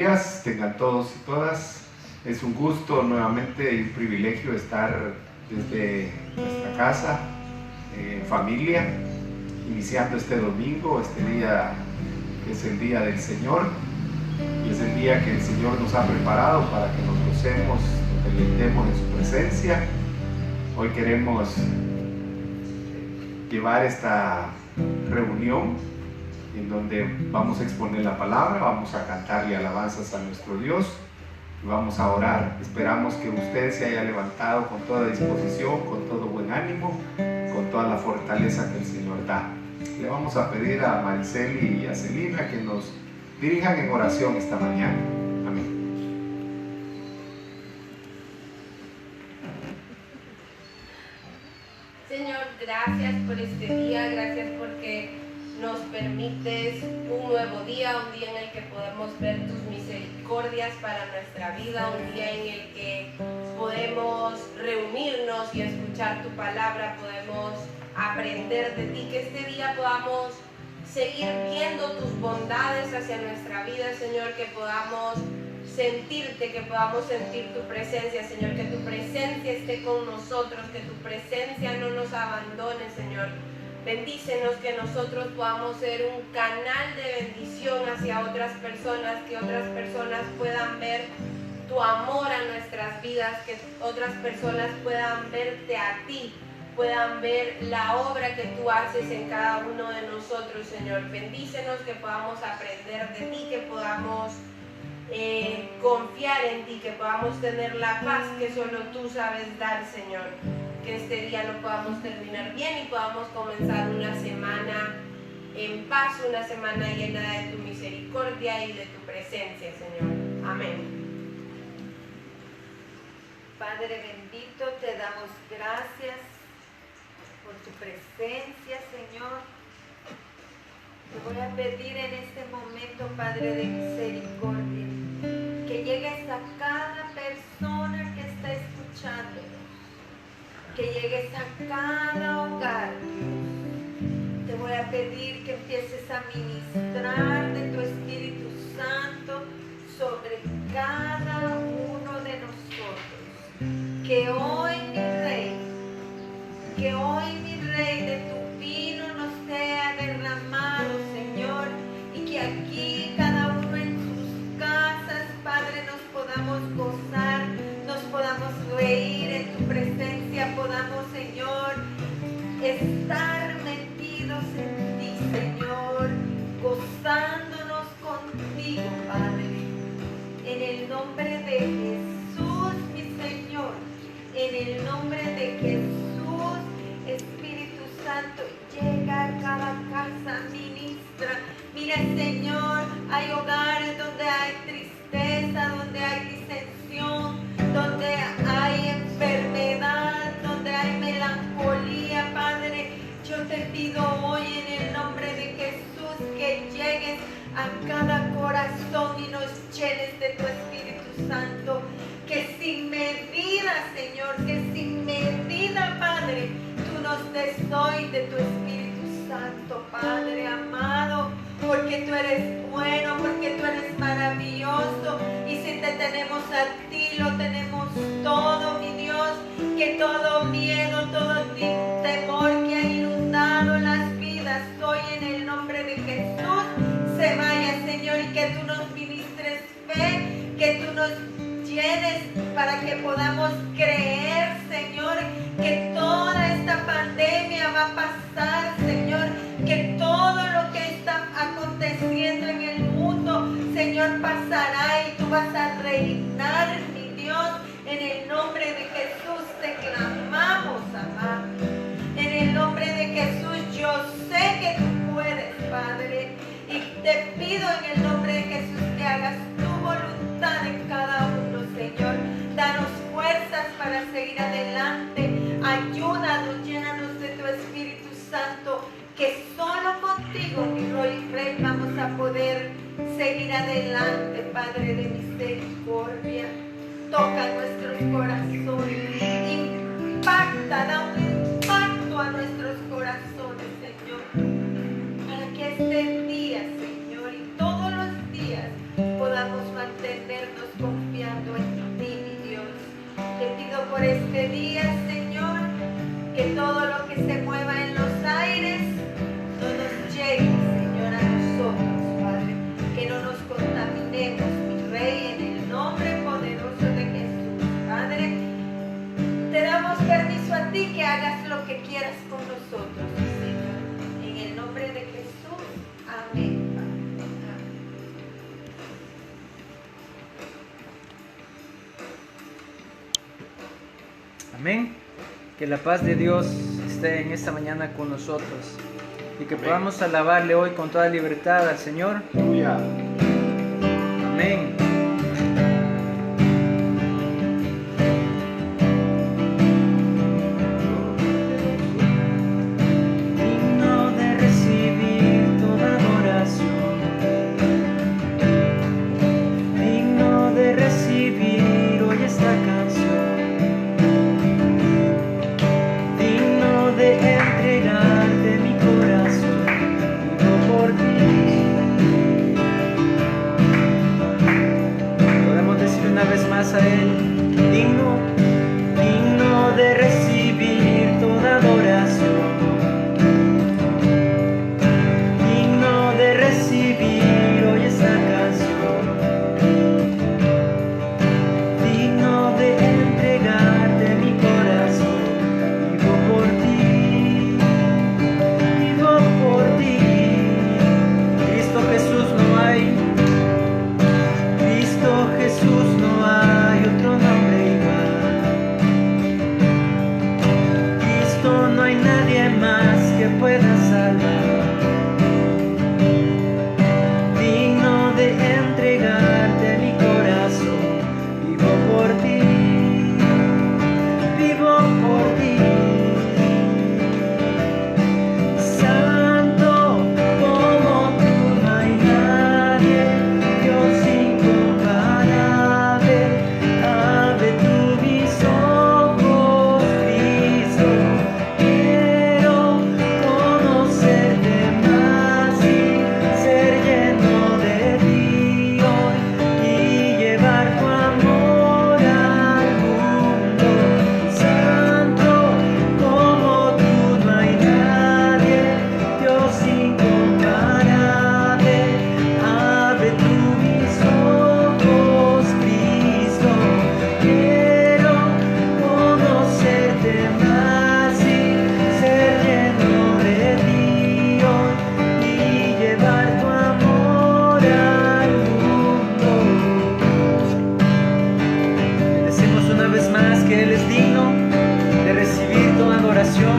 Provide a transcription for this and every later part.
Días tengan todos y todas. Es un gusto nuevamente y un privilegio estar desde nuestra casa, en familia, iniciando este domingo, este día que es el día del Señor y es el día que el Señor nos ha preparado para que nos gocemos, nos deleitemos en su presencia. Hoy queremos llevar esta reunión en donde vamos a exponer la palabra, vamos a cantarle alabanzas a nuestro Dios y vamos a orar. Esperamos que usted se haya levantado con toda disposición, con todo buen ánimo, con toda la fortaleza que el Señor da. Le vamos a pedir a Mariceli y a Celina que nos dirijan en oración esta mañana. Amén. Señor, gracias por este día, gracias porque nos permites un nuevo día, un día en el que podemos ver tus misericordias para nuestra vida, un día en el que podemos reunirnos y escuchar tu palabra, podemos aprender de ti, que este día podamos seguir viendo tus bondades hacia nuestra vida, Señor, que podamos sentirte, que podamos sentir tu presencia, Señor, que tu presencia esté con nosotros, que tu presencia no nos abandone, Señor. Bendícenos, que nosotros podamos ser un canal de bendición hacia otras personas, que otras personas puedan ver tu amor a nuestras vidas, que otras personas puedan verte a ti, puedan ver la obra que tú haces en cada uno de nosotros, Señor. Bendícenos, que podamos aprender de ti, que podamos confiar en ti, que podamos tener la paz que solo tú sabes dar, Señor. Que este día lo podamos terminar bien y podamos comenzar una semana en paz, una semana llena de tu misericordia y de tu presencia, Señor. Amén. Padre bendito, te damos gracias por tu presencia, Señor. Te voy a pedir en este momento, Padre de misericordia, que llegues a cada persona que está escuchándonos, que llegues a cada hogar, Dios. Te voy a pedir que empieces a ministrar de tu Espíritu Santo sobre cada uno de nosotros. Que hoy, mi Rey, de tu vino nos sea derramado, Señor, y que aquí cada uno en sus casas, Padre, nos podamos gozar, nos podamos reír en tu presencia, podamos, Señor, estar metidos en ti, Señor, gozándonos contigo, Padre, en el nombre de Jesús, mi Señor, en el nombre de Jesús. Espíritu Santo, llega a cada casa, ministra. Mira, Señor, hay hogares donde hay tristeza, donde hay disensión, donde hay enfermedad, donde hay melancolía, Padre. Yo te pido hoy en el nombre de Jesús que llegues a cada corazón y nos llenes de tu Espíritu Santo. Que sin medida, Señor, que sin medida, Padre, tú nos des hoy de tu Espíritu Santo, Padre amado, porque tú eres bueno, porque tú eres maravilloso, y si te tenemos a ti, lo tenemos todo, mi Dios. Que todo miedo, todo temor que ha inundado las vidas hoy en el nombre de Jesús se vaya, Señor, y que tú nos ministres fe, que tú nos llenes para que podamos creer, Señor, que toda esta pandemia va a pasar, Señor, que todo lo que está aconteciendo en el mundo, Señor, pasará y tú vas a reinar, mi Dios. En el nombre de Jesús te clamamos, amado. En el nombre de Jesús yo sé que tú puedes, Padre, y te pido en el nombre de Jesús que hagas tu voluntad en cada uno, Señor. Danos fuerzas para seguir adelante. Ayúdanos, llénanos de tu Espíritu Santo, que solo contigo, mi Rey, vamos a poder seguir adelante, Padre de misericordia. Toca nuestros corazones, impacta, da un impacto a nuestros corazones, Señor, para que este día, Señor, y todos los días podamos mantener por este día, Señor, que todo lo que se mueva en los aires no nos llegue, Señor, a nosotros, Padre, que no nos contaminemos, mi Rey, en el nombre poderoso de Jesús, Padre. Te damos permiso a ti que hagas lo que quieras con nosotros, Señor, en el nombre de Jesús, amén. Amén. Que la paz de Dios esté en esta mañana con nosotros y que podamos alabarle hoy con toda libertad al Señor. Aleluya. Amén. Digno de recibir toda adoración, digno de recibir hoy esta canción, digno de entregarte mi corazón, vivo por ti. Podemos decir una vez más a Él, digno, digno de recibir toda adoración, digno de recibir hoy esta canción, digno de entregarte mi corazón, vivo por ti, vivo por ti. Cristo Jesús no hay, Cristo Jesús no hay otro nombre igual. Cristo no hay nadie más que pueda salvar. Digno de entregarte mi corazón, vivo por ti, vivo por ti. Santo como tú no hay nadie, Dios incomparable. Abre tú mis ojos, Cristo. Quiero conocerte más y ser lleno de ti hoy y llevar tu amor al mundo. Santo como tú no hay nadie, Dios incomparable. Abre tú mis ojos, Cristo. Quiero conocerte más y ser lleno de ti hoy y llevar tu amor al mundo. Le decimos una vez más que Él es digno de recibir toda adoración,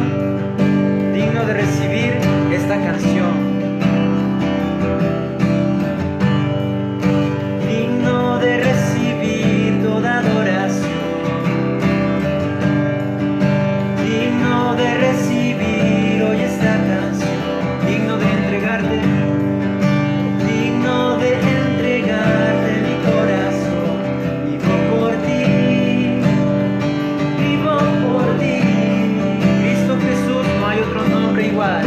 digno de recibir esta canción, digno de recibir toda adoración, digno de recibir hoy esta canción, digno de entregarte, digno de entregarte mi corazón, vivo por ti, vivo por ti. Cristo Jesús no hay otro nombre igual.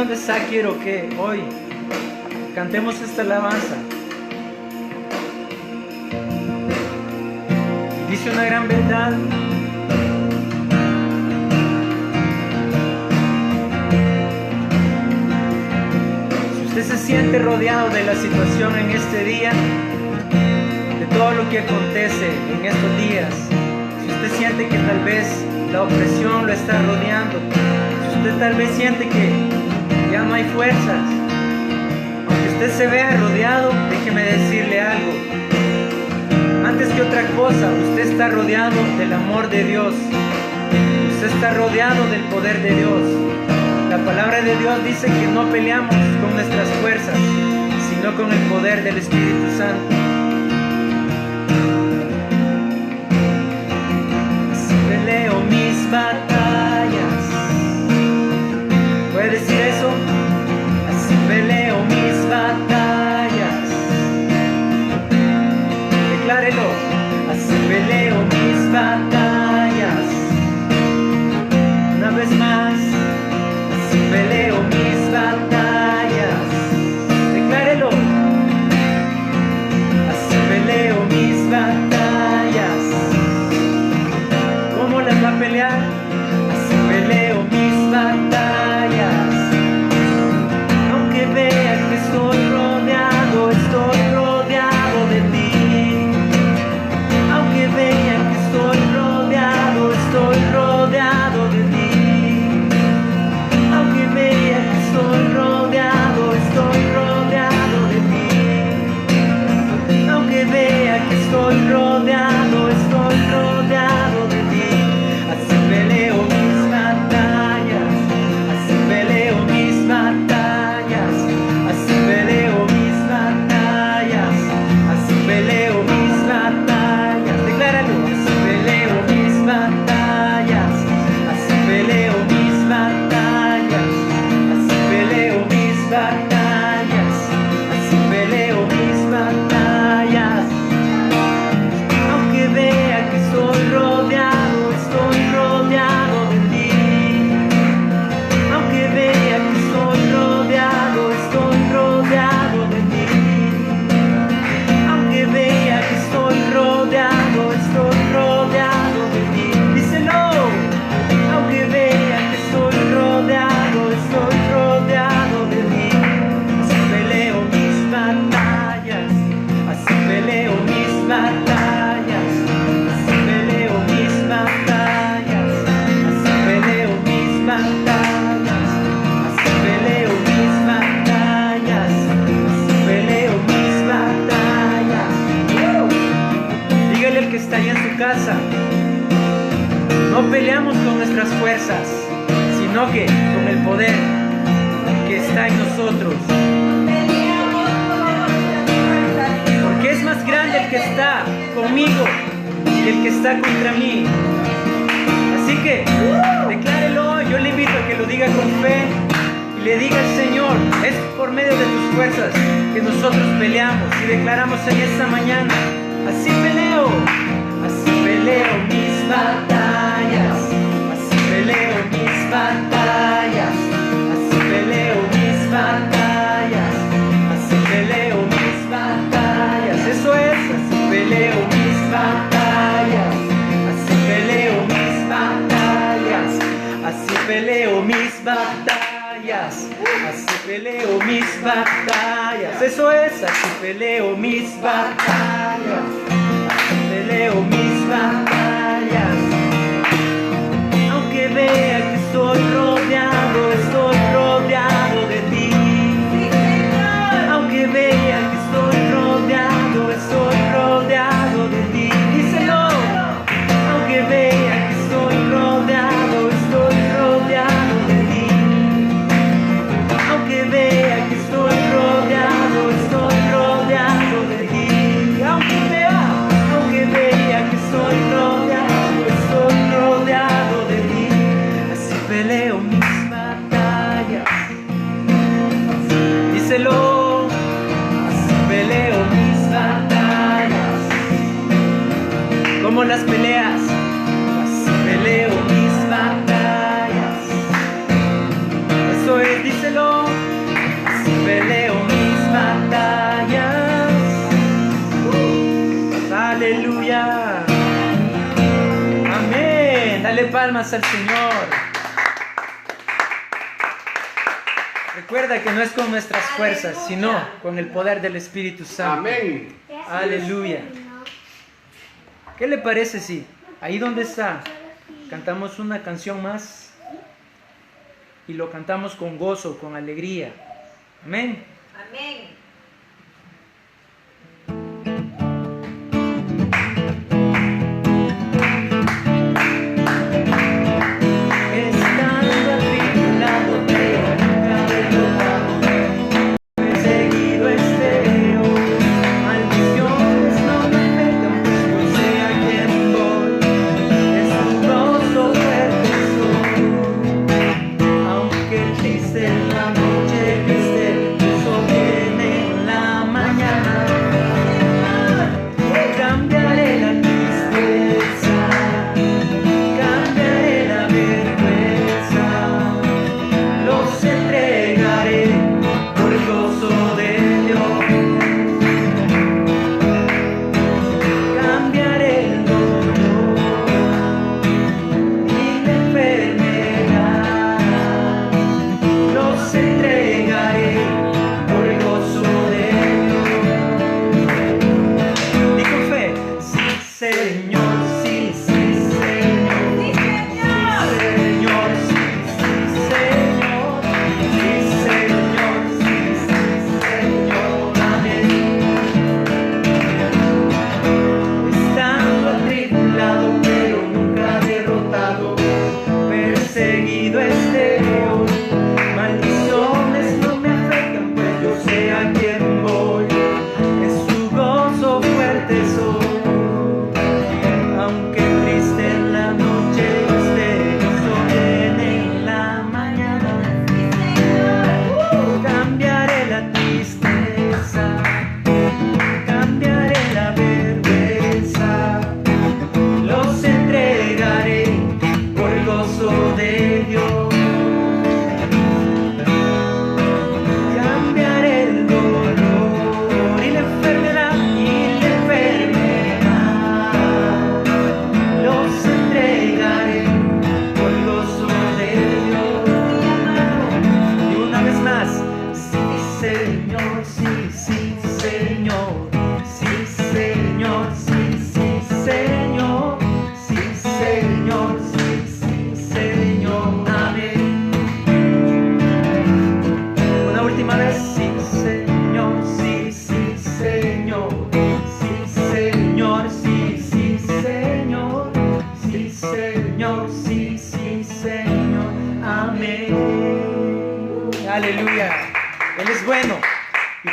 donde está, quiero que hoy cantemos esta alabanza. Dice una gran verdad. Si usted se siente rodeado de la situación en este día, de todo lo que acontece en estos días, si usted siente que tal vez la opresión lo está rodeando, si usted tal vez siente que ya no hay fuerzas, aunque usted se vea rodeado, déjeme decirle algo. Antes que otra cosa, usted está rodeado del amor de Dios. Usted está rodeado del poder de Dios. La palabra de Dios dice que no peleamos con nuestras fuerzas, sino con el poder del Espíritu Santo. Así peleo mis batallas. ¿Puede decir eso? Así peleo mis batallas. Declárelo. Así peleo mis batallas. Una vez más. Así peleo mis batallas. Declárelo. Así peleo mis batallas. ¿Cómo las va a pelear? Así peleo mis batallas. Aunque vea que estoy rodeado de ti. Aunque vea que estoy rodeado de ti. Aunque vea que estoy rodeado de ti. Aunque vea que estoy rodeado de ti. Así peleo mis batallas. Así peleo mis batallas. Así peleo mis batallas. Así peleo mis batallas. Decláralo. Así peleo mis batallas. Así peleo mis batallas. Así peleo mis batallas. Así peleo mis batallas. Aunque vea que estoy rodeado de ti. Aunque vea que estoy rodeado de ti. Aunque vea que estoy rodeado de ti. Díselo. Aunque vea que estoy rodeado de ti. Así peleo mis batallas. Así peleo mis batallas. Así peleo mis batallas. Así peleo mis batallas. Así peleo mis batallas. Así peleo mis batallas. Dígale al que está allá en su casa. No peleamos con nuestras fuerzas, sino que con el poder que está en nosotros. Porque es más grande el que está conmigo que el que está contra mí. Así que declárelo. Yo le invito a que lo diga con fe y le diga al Señor: es por medio de tus fuerzas que nosotros peleamos. Y declaramos en esta mañana: así peleo mis batallas. Así peleo mis batallas. Así peleo mis batallas. Así peleo mis batallas. Eso es. Así peleo mis batallas. Así peleo mis batallas. Así peleo mis batallas. Así peleo mis batallas. Eso es. Así peleo mis batallas. Así peleo mis batallas. Aunque vea que estoy rodeado de ti. Aunque vea que estoy rodeado de ti. Díselo. Aunque vea que estoy rodeado de ti. Aunque vea que estoy rodeado de ti. Aunque vea que estoy rodeado de ti. Así peleo mis batallas. Díselo. Así peleo mis batallas. ¿Cómo las peleas? Así peleo mis batallas. Eso es, díselo. palmas al Señor. Recuerda que no es con nuestras fuerzas, sino con el poder del Espíritu Santo. Amén. Aleluya. ¿Qué le parece si ahí donde está cantamos una canción más y lo cantamos con gozo, con alegría? Amén. Amén.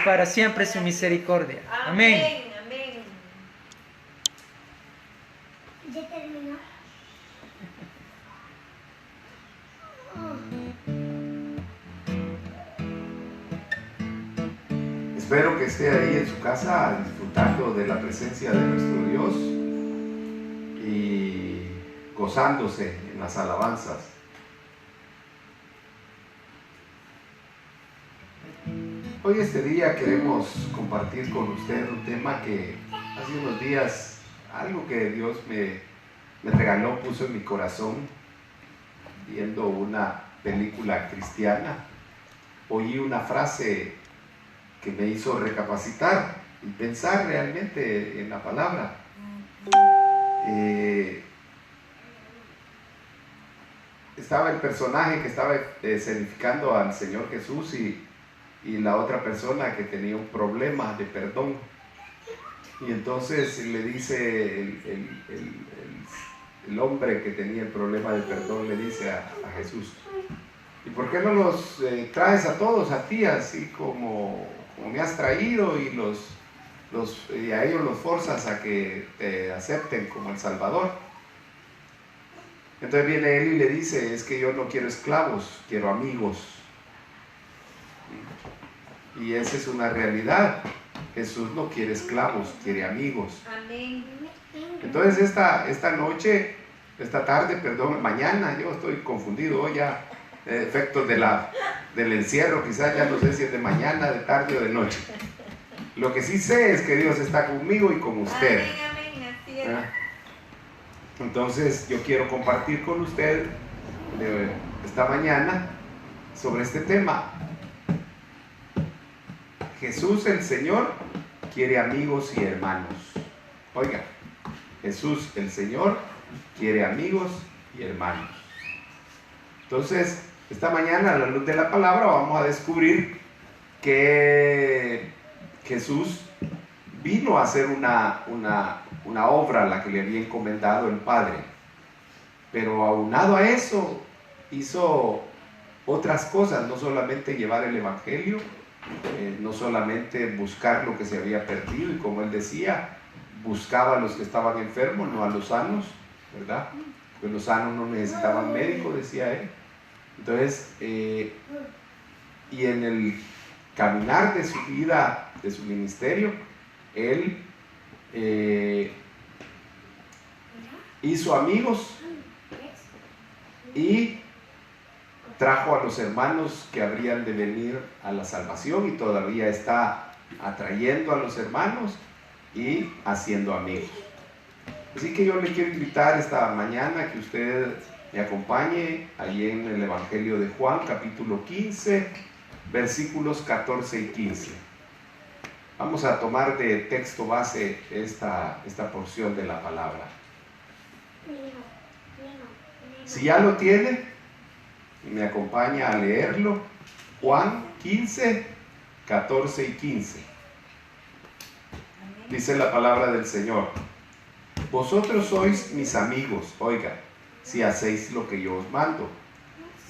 Para siempre su misericordia. Amén. Amén. ¿Ya terminó? Espero que esté ahí en su casa disfrutando de la presencia de nuestro Dios y gozándose en las alabanzas. Hoy este día queremos compartir con usted un tema que hace unos días, algo que Dios me regaló, puso en mi corazón, viendo una película cristiana. Oí una frase que me hizo recapacitar y pensar realmente en la palabra. Estaba el personaje que estaba escenificando al Señor Jesús y la otra persona que tenía un problema de perdón. Y entonces le dice el hombre que tenía el problema de perdón, le dice a Jesús: ¿y por qué no los traes a todos a ti, así como me has traído, y a ellos los forzas a que te acepten como el Salvador? Entonces viene él y le dice: es que yo no quiero esclavos, quiero amigos. Y esa es una realidad. Jesús no quiere esclavos, quiere amigos. Amén. Entonces esta noche, esta tarde, perdón, mañana, yo estoy confundido hoy ya, efectos del encierro, quizás ya no sé si es de mañana, de tarde o de noche. Lo que sí sé es que Dios está conmigo y con usted. Amén, amén, así es. Entonces yo quiero compartir con usted esta mañana sobre este tema. Jesús el Señor quiere amigos y hermanos. Oiga, Jesús el Señor quiere amigos y hermanos. Entonces, esta mañana a la luz de la palabra vamos a descubrir que Jesús vino a hacer una obra a la que le había encomendado el Padre, pero aunado a eso hizo otras cosas, no solamente llevar el Evangelio, no solamente buscar lo que se había perdido, y como él decía, buscaba a los que estaban enfermos, no a los sanos, ¿verdad? Porque los sanos no necesitaban médico, decía él. Entonces, y en el caminar de su vida, de su ministerio, él hizo amigos y trajo a los hermanos que habrían de venir a la salvación, y todavía está atrayendo a los hermanos y haciendo amigos. Así que yo le quiero invitar esta mañana que usted me acompañe allí en el Evangelio de Juan, capítulo 15, versículos 14 y 15. Vamos a tomar de texto base esta porción de la palabra. Si ya lo tiene, me acompaña a leerlo. Juan 15, 14 y 15. Dice la palabra del Señor: vosotros sois mis amigos, oiga, si hacéis lo que yo os mando.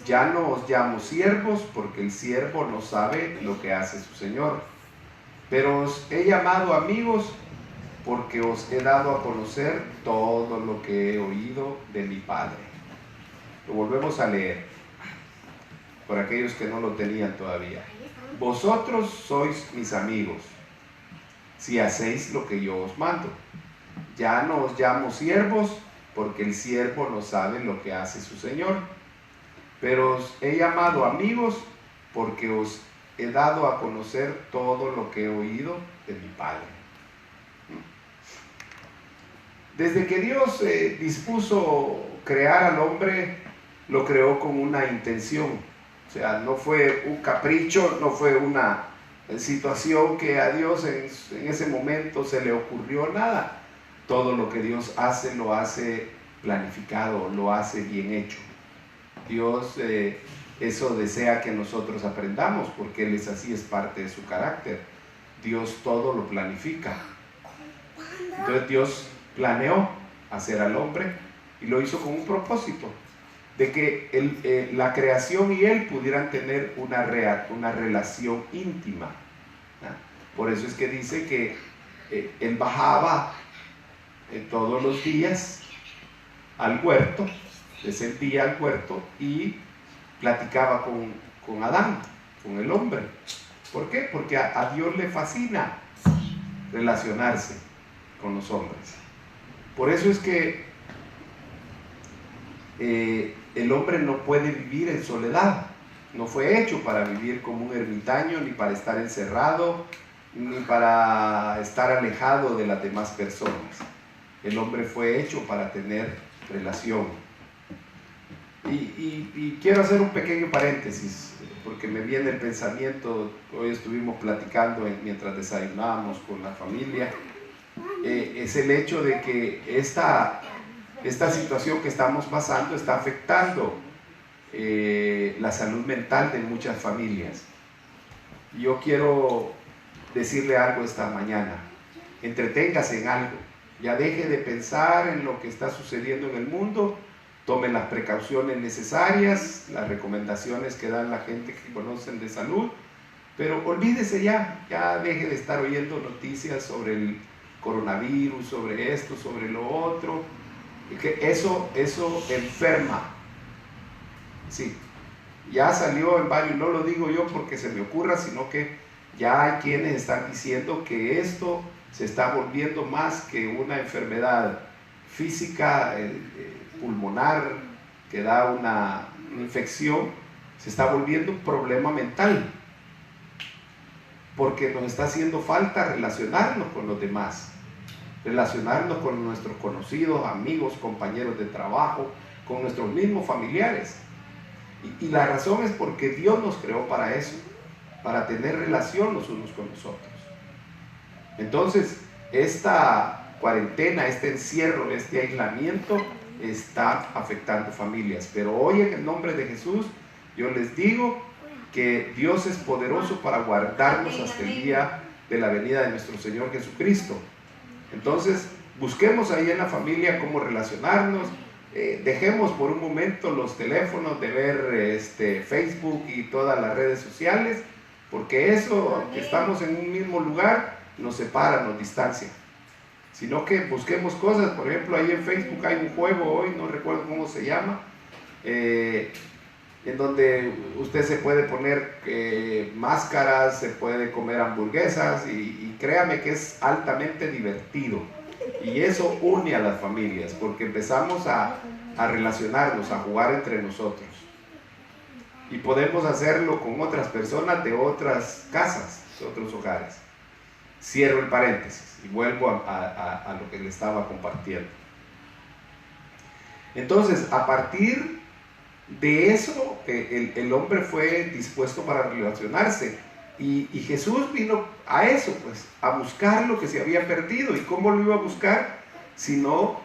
Ya no os llamo siervos, porque el siervo no sabe lo que hace su Señor. Pero os he llamado amigos, porque os he dado a conocer todo lo que he oído de mi Padre. Lo volvemos a leer, por aquellos que no lo tenían todavía. Vosotros sois mis amigos, si hacéis lo que yo os mando. Ya no os llamo siervos, porque el siervo no sabe lo que hace su Señor. Pero os he llamado amigos, porque os he dado a conocer todo lo que he oído de mi Padre. Desde que Dios dispuso crear al hombre, lo creó con una intención. O sea, no fue un capricho, no fue una situación que a Dios en ese momento se le ocurrió, nada. Todo lo que Dios hace, lo hace planificado, lo hace bien hecho. Dios eso desea que nosotros aprendamos, porque Él es así, es parte de su carácter. Dios todo lo planifica. Entonces Dios planeó hacer al hombre y lo hizo con un propósito, de que la creación y Él pudieran tener una relación íntima. ¿No? Por eso es que dice que Él bajaba todos los días al huerto, descendía al huerto y platicaba con Adán, con el hombre. ¿Por qué? Porque a Dios le fascina relacionarse con los hombres. Por eso es que el hombre no puede vivir en soledad. No fue hecho para vivir como un ermitaño, ni para estar encerrado, ni para estar alejado de las demás personas. El hombre fue hecho para tener relación. Y quiero hacer un pequeño paréntesis, porque me viene el pensamiento. Hoy estuvimos platicando mientras desayunábamos con la familia. Es el hecho de que esta situación que estamos pasando está afectando la salud mental de muchas familias. Yo quiero decirle algo esta mañana: entreténgase en algo, ya deje de pensar en lo que está sucediendo en el mundo, tome las precauciones necesarias, las recomendaciones que dan la gente que conocen de salud, pero olvídese ya deje de estar oyendo noticias sobre el coronavirus, sobre esto, sobre lo otro, que eso enferma. Sí, ya salió en varios, no lo digo yo porque se me ocurra, sino que ya hay quienes están diciendo que esto se está volviendo más que una enfermedad física, pulmonar, que da una infección, se está volviendo un problema mental, porque nos está haciendo falta relacionarnos con los demás. relacionarnos con nuestros conocidos, amigos, compañeros de trabajo, con nuestros mismos familiares. Y la razón es porque Dios nos creó para eso, para tener relación los unos con los otros. Entonces, esta cuarentena, este encierro, este aislamiento está afectando familias. Pero hoy, en el nombre de Jesús, yo les digo que Dios es poderoso para guardarnos hasta el día de la venida de nuestro Señor Jesucristo. Entonces, busquemos ahí en la familia cómo relacionarnos. Dejemos por un momento los teléfonos de ver Facebook y todas las redes sociales, porque eso, aunque estamos en un mismo lugar, nos separa, nos distancia. Sino que busquemos cosas. Por ejemplo, ahí en Facebook hay un juego hoy, no recuerdo cómo se llama, en donde usted se puede poner máscaras, se puede comer hamburguesas, y créame que es altamente divertido. Y eso une a las familias, porque empezamos a relacionarnos, a jugar entre nosotros. Y podemos hacerlo con otras personas de otras casas, de otros hogares. Cierro el paréntesis y vuelvo a lo que le estaba compartiendo. Entonces, a partir de eso, el hombre fue dispuesto para relacionarse. Y Jesús vino a eso, pues, a buscar lo que se había perdido. ¿Y cómo lo iba a buscar? Sino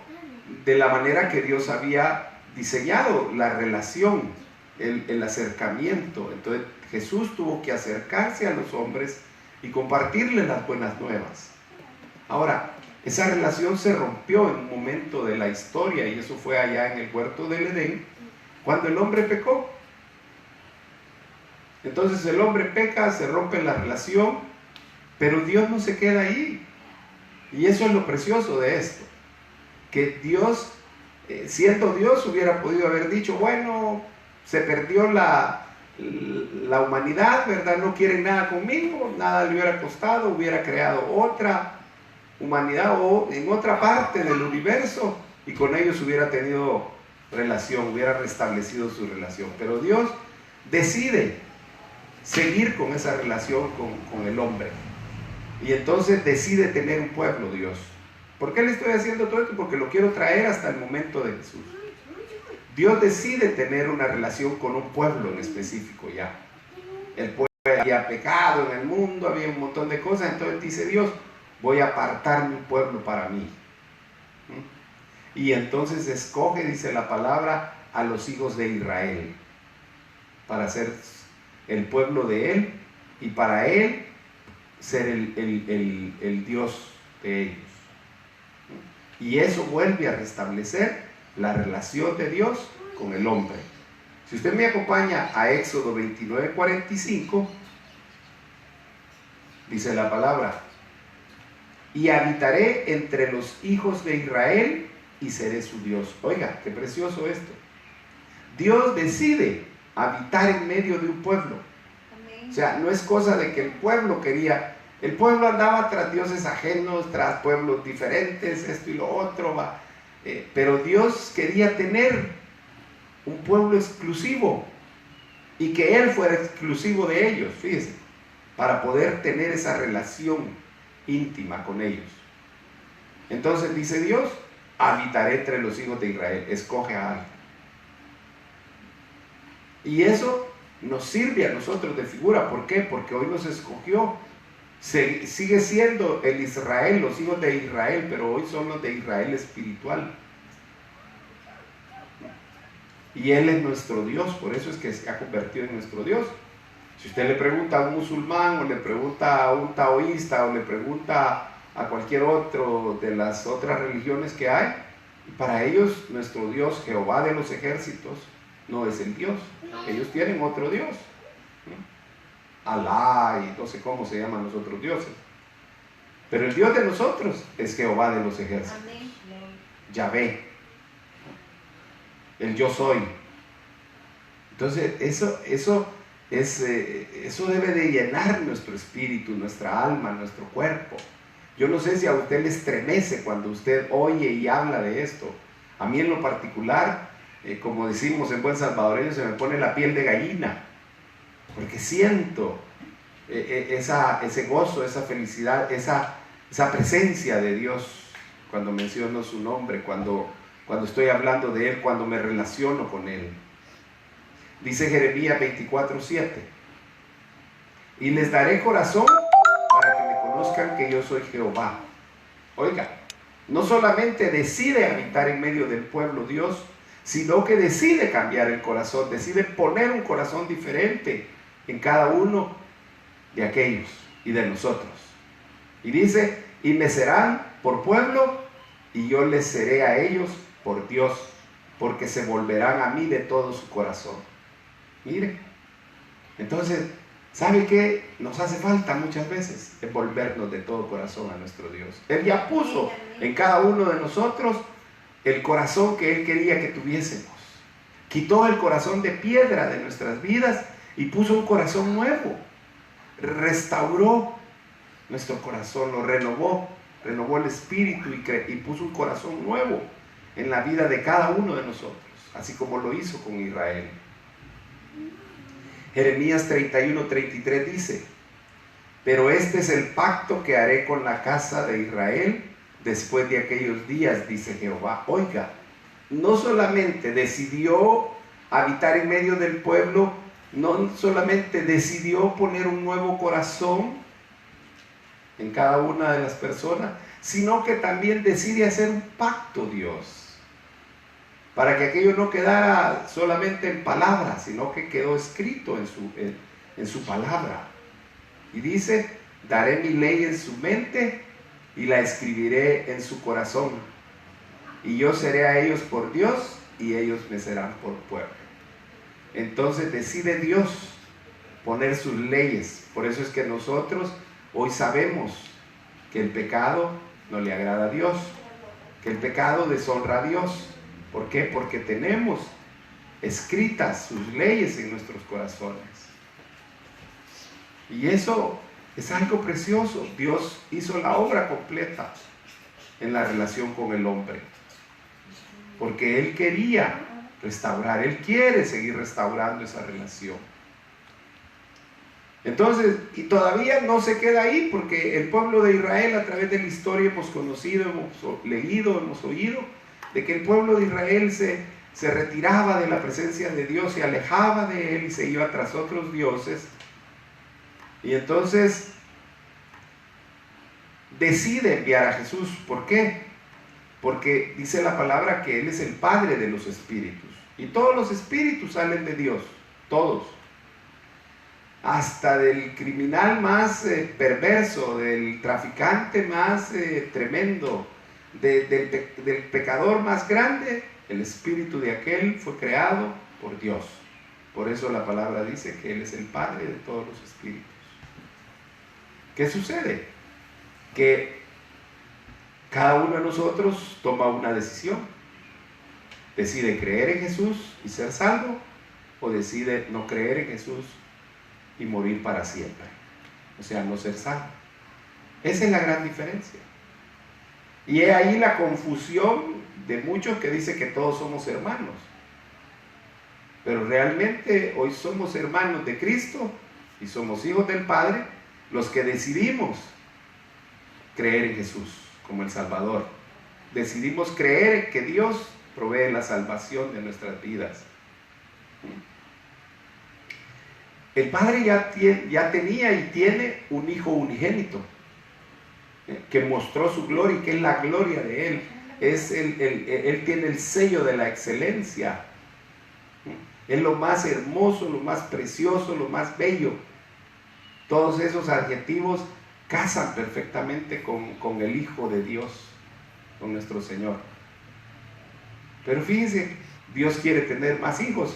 de la manera que Dios había diseñado, la relación, el acercamiento. Entonces Jesús tuvo que acercarse a los hombres y compartirles las buenas nuevas. Ahora, esa relación se rompió en un momento de la historia, y eso fue allá en el huerto del Edén, cuando el hombre pecó. Entonces el hombre peca, se rompe la relación, pero Dios no se queda ahí. Y eso es lo precioso de esto, que Dios, siendo Dios, hubiera podido haber dicho, bueno, se perdió la humanidad, ¿verdad? No quieren nada conmigo, nada le hubiera costado, hubiera creado otra humanidad o en otra parte del universo, y con ellos hubiera tenido relación, hubiera restablecido su relación. Pero Dios decide seguir con esa relación con el hombre, y entonces decide tener un pueblo, Dios. ¿Por qué le estoy haciendo todo esto? Porque lo quiero traer hasta el momento de Jesús. Dios decide tener una relación con un pueblo en específico ya. El pueblo había pecado en el mundo, había un montón de cosas, entonces dice Dios, voy a apartarme un pueblo para mí. Y entonces escoge, dice la palabra, a los hijos de Israel para ser el pueblo de Él, y para Él ser el Dios de ellos. Y eso vuelve a restablecer la relación de Dios con el hombre. Si usted me acompaña a Éxodo 29:45, dice la palabra, y habitaré entre los hijos de Israel y seré su Dios. Oiga, qué precioso esto. Dios decide habitar en medio de un pueblo. O sea, no es cosa de que el pueblo quería. El pueblo andaba tras dioses ajenos, tras pueblos diferentes, esto y lo otro, pero Dios quería tener un pueblo exclusivo, y que Él fuera exclusivo de ellos, fíjese, para poder tener esa relación íntima con ellos. Entonces dice Dios, habitaré entre los hijos de Israel. Escoge a alguien. Y eso nos sirve a nosotros de figura. ¿Por qué? Porque hoy nos escogió. Sigue siendo el Israel, los hijos de Israel, pero hoy son los de Israel espiritual. Y Él es nuestro Dios, por eso es que se ha convertido en nuestro Dios. Si usted le pregunta a un musulmán, o le pregunta a un taoísta, o le pregunta a cualquier otro de las otras religiones que hay, para ellos nuestro Dios, Jehová de los ejércitos, no es el Dios. Ellos tienen otro Dios, Alá, y no sé cómo se llaman los otros dioses, pero el Dios de nosotros es Jehová de los ejércitos. Amén. Yahvé, el yo soy. Entonces eso debe de llenar nuestro espíritu, nuestra alma, nuestro cuerpo. Yo no sé si a usted le estremece cuando usted oye y habla de esto. A mí en lo particular, como decimos en buen salvadoreño, se me pone la piel de gallina, porque siento ese gozo, esa felicidad, esa presencia de Dios cuando menciono su nombre, cuando estoy hablando de Él, cuando me relaciono con Él. Dice Jeremías 24:7, y les daré corazón para que me conozcan que yo soy Jehová. Oiga, no solamente decide habitar en medio del pueblo Dios, sino que decide cambiar el corazón, decide poner un corazón diferente en cada uno de aquellos y de nosotros. Y dice, y me serán por pueblo, y yo les seré a ellos por Dios, porque se volverán a mí de todo su corazón. Mire, entonces, ¿sabe qué nos hace falta muchas veces? Es volvernos de todo corazón a nuestro Dios. Él ya puso en cada uno de nosotros el corazón que Él quería que tuviésemos. Quitó el corazón de piedra de nuestras vidas y puso un corazón nuevo. Restauró nuestro corazón, lo renovó el espíritu y puso un corazón nuevo en la vida de cada uno de nosotros, así como lo hizo con Israel. Jeremías 31:33 dice, pero este es el pacto que haré con la casa de Israel después de aquellos días, dice Jehová. Oiga, no solamente decidió habitar en medio del pueblo, no solamente decidió poner un nuevo corazón en cada una de las personas, sino que también decide hacer un pacto Dios, para que aquello no quedara solamente en palabras, sino que quedó escrito en su palabra. Y dice, daré mi ley en su mente y la escribiré en su corazón, y yo seré a ellos por Dios y ellos me serán por pueblo. Entonces decide Dios poner sus leyes. Por eso es que nosotros hoy sabemos que el pecado no le agrada a Dios, que el pecado deshonra a Dios. ¿Por qué? Porque tenemos escritas sus leyes en nuestros corazones. Y eso es algo precioso. Dios hizo la obra completa en la relación con el hombre, porque Él quería restaurar, Él quiere seguir restaurando esa relación. Entonces, y todavía no se queda ahí, porque el pueblo de Israel, a través de la historia hemos conocido, hemos leído, hemos oído, de que el pueblo de Israel se retiraba de la presencia de Dios, se alejaba de Él y se iba tras otros dioses. Y entonces decide enviar a Jesús. ¿Por qué? Porque dice la palabra que Él es el Padre de los espíritus. Y todos los espíritus salen de Dios, todos. Hasta del criminal más perverso, del traficante más tremendo, del pecador más grande, el espíritu de aquel fue creado por Dios. Por eso la palabra dice que Él es el Padre de todos los espíritus. ¿Qué sucede? Que cada uno de nosotros toma una decisión. Decide creer en Jesús y ser salvo, o decide no creer en Jesús y morir para siempre, o sea, no ser salvo. Esa es la gran diferencia. Y es ahí la confusión de muchos que dicen que todos somos hermanos, pero realmente hoy somos hermanos de Cristo y somos hijos del Padre los que decidimos creer en Jesús como el Salvador. Decidimos creer que Dios provee la salvación de nuestras vidas. El Padre ya tenía y tiene un Hijo unigénito que mostró su gloria y que es la gloria de Él. Él tiene el sello de la excelencia. Es lo más hermoso, lo más precioso, lo más bello. Todos esos adjetivos casan perfectamente con el Hijo de Dios, con nuestro Señor. Pero fíjense, Dios quiere tener más hijos.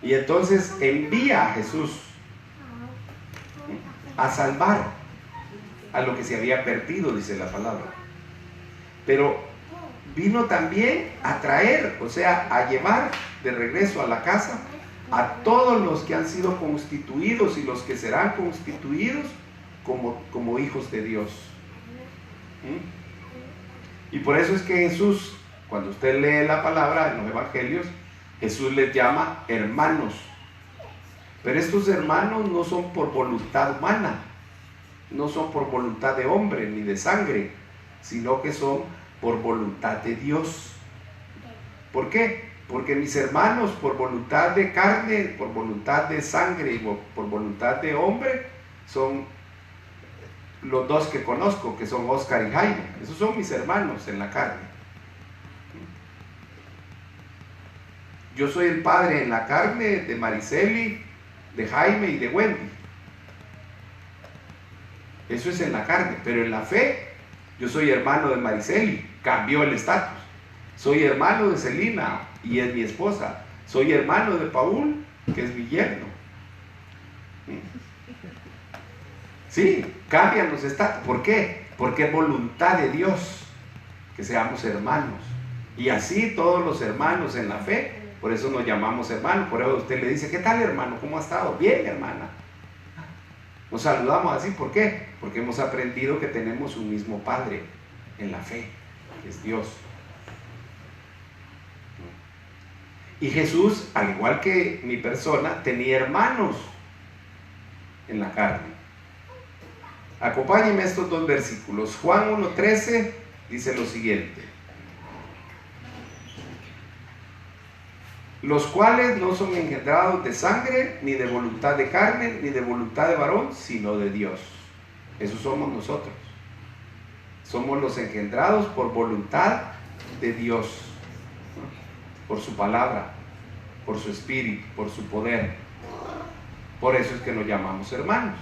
Y entonces envía a Jesús a salvar a lo que se había perdido, dice la palabra. Pero vino también a traer, o sea, a llevar de regreso a la casa a todos los que han sido constituidos y los que serán constituidos como hijos de Dios. Y por eso es que Jesús, cuando usted lee la palabra en los evangelios, Jesús les llama hermanos. Pero estos hermanos no son por voluntad humana, no son por voluntad de hombre ni de sangre, sino que son por voluntad de Dios. ¿Por qué? Porque mis hermanos, por voluntad de carne, por voluntad de sangre y por voluntad de hombre, son los dos que conozco, que son Oscar y Jaime. Esos son mis hermanos en la carne. Yo soy el padre en la carne de Mariceli, de Jaime y de Wendy. Eso es en la carne, pero en la fe, yo soy hermano de Mariceli, cambió el estatus. Soy hermano de Celina y es mi esposa. Soy hermano de Paul, que es mi yerno. Sí, cambian los estatus. ¿Por qué? Porque es voluntad de Dios que seamos hermanos. Y así todos los hermanos en la fe, por eso nos llamamos hermanos. Por eso usted le dice, ¿qué tal, hermano? ¿Cómo ha estado? Bien, hermana. Nos saludamos así. ¿Por qué? Porque hemos aprendido que tenemos un mismo Padre en la fe, que es Dios. Y Jesús, al igual que mi persona, tenía hermanos en la carne. Acompáñenme a estos dos versículos. Juan 1:13 dice lo siguiente: los cuales no son engendrados de sangre, ni de voluntad de carne, ni de voluntad de varón, sino de Dios. Esos somos nosotros. Somos los engendrados por voluntad de Dios, por su palabra, por su espíritu, por su poder. Por eso es que nos llamamos hermanos.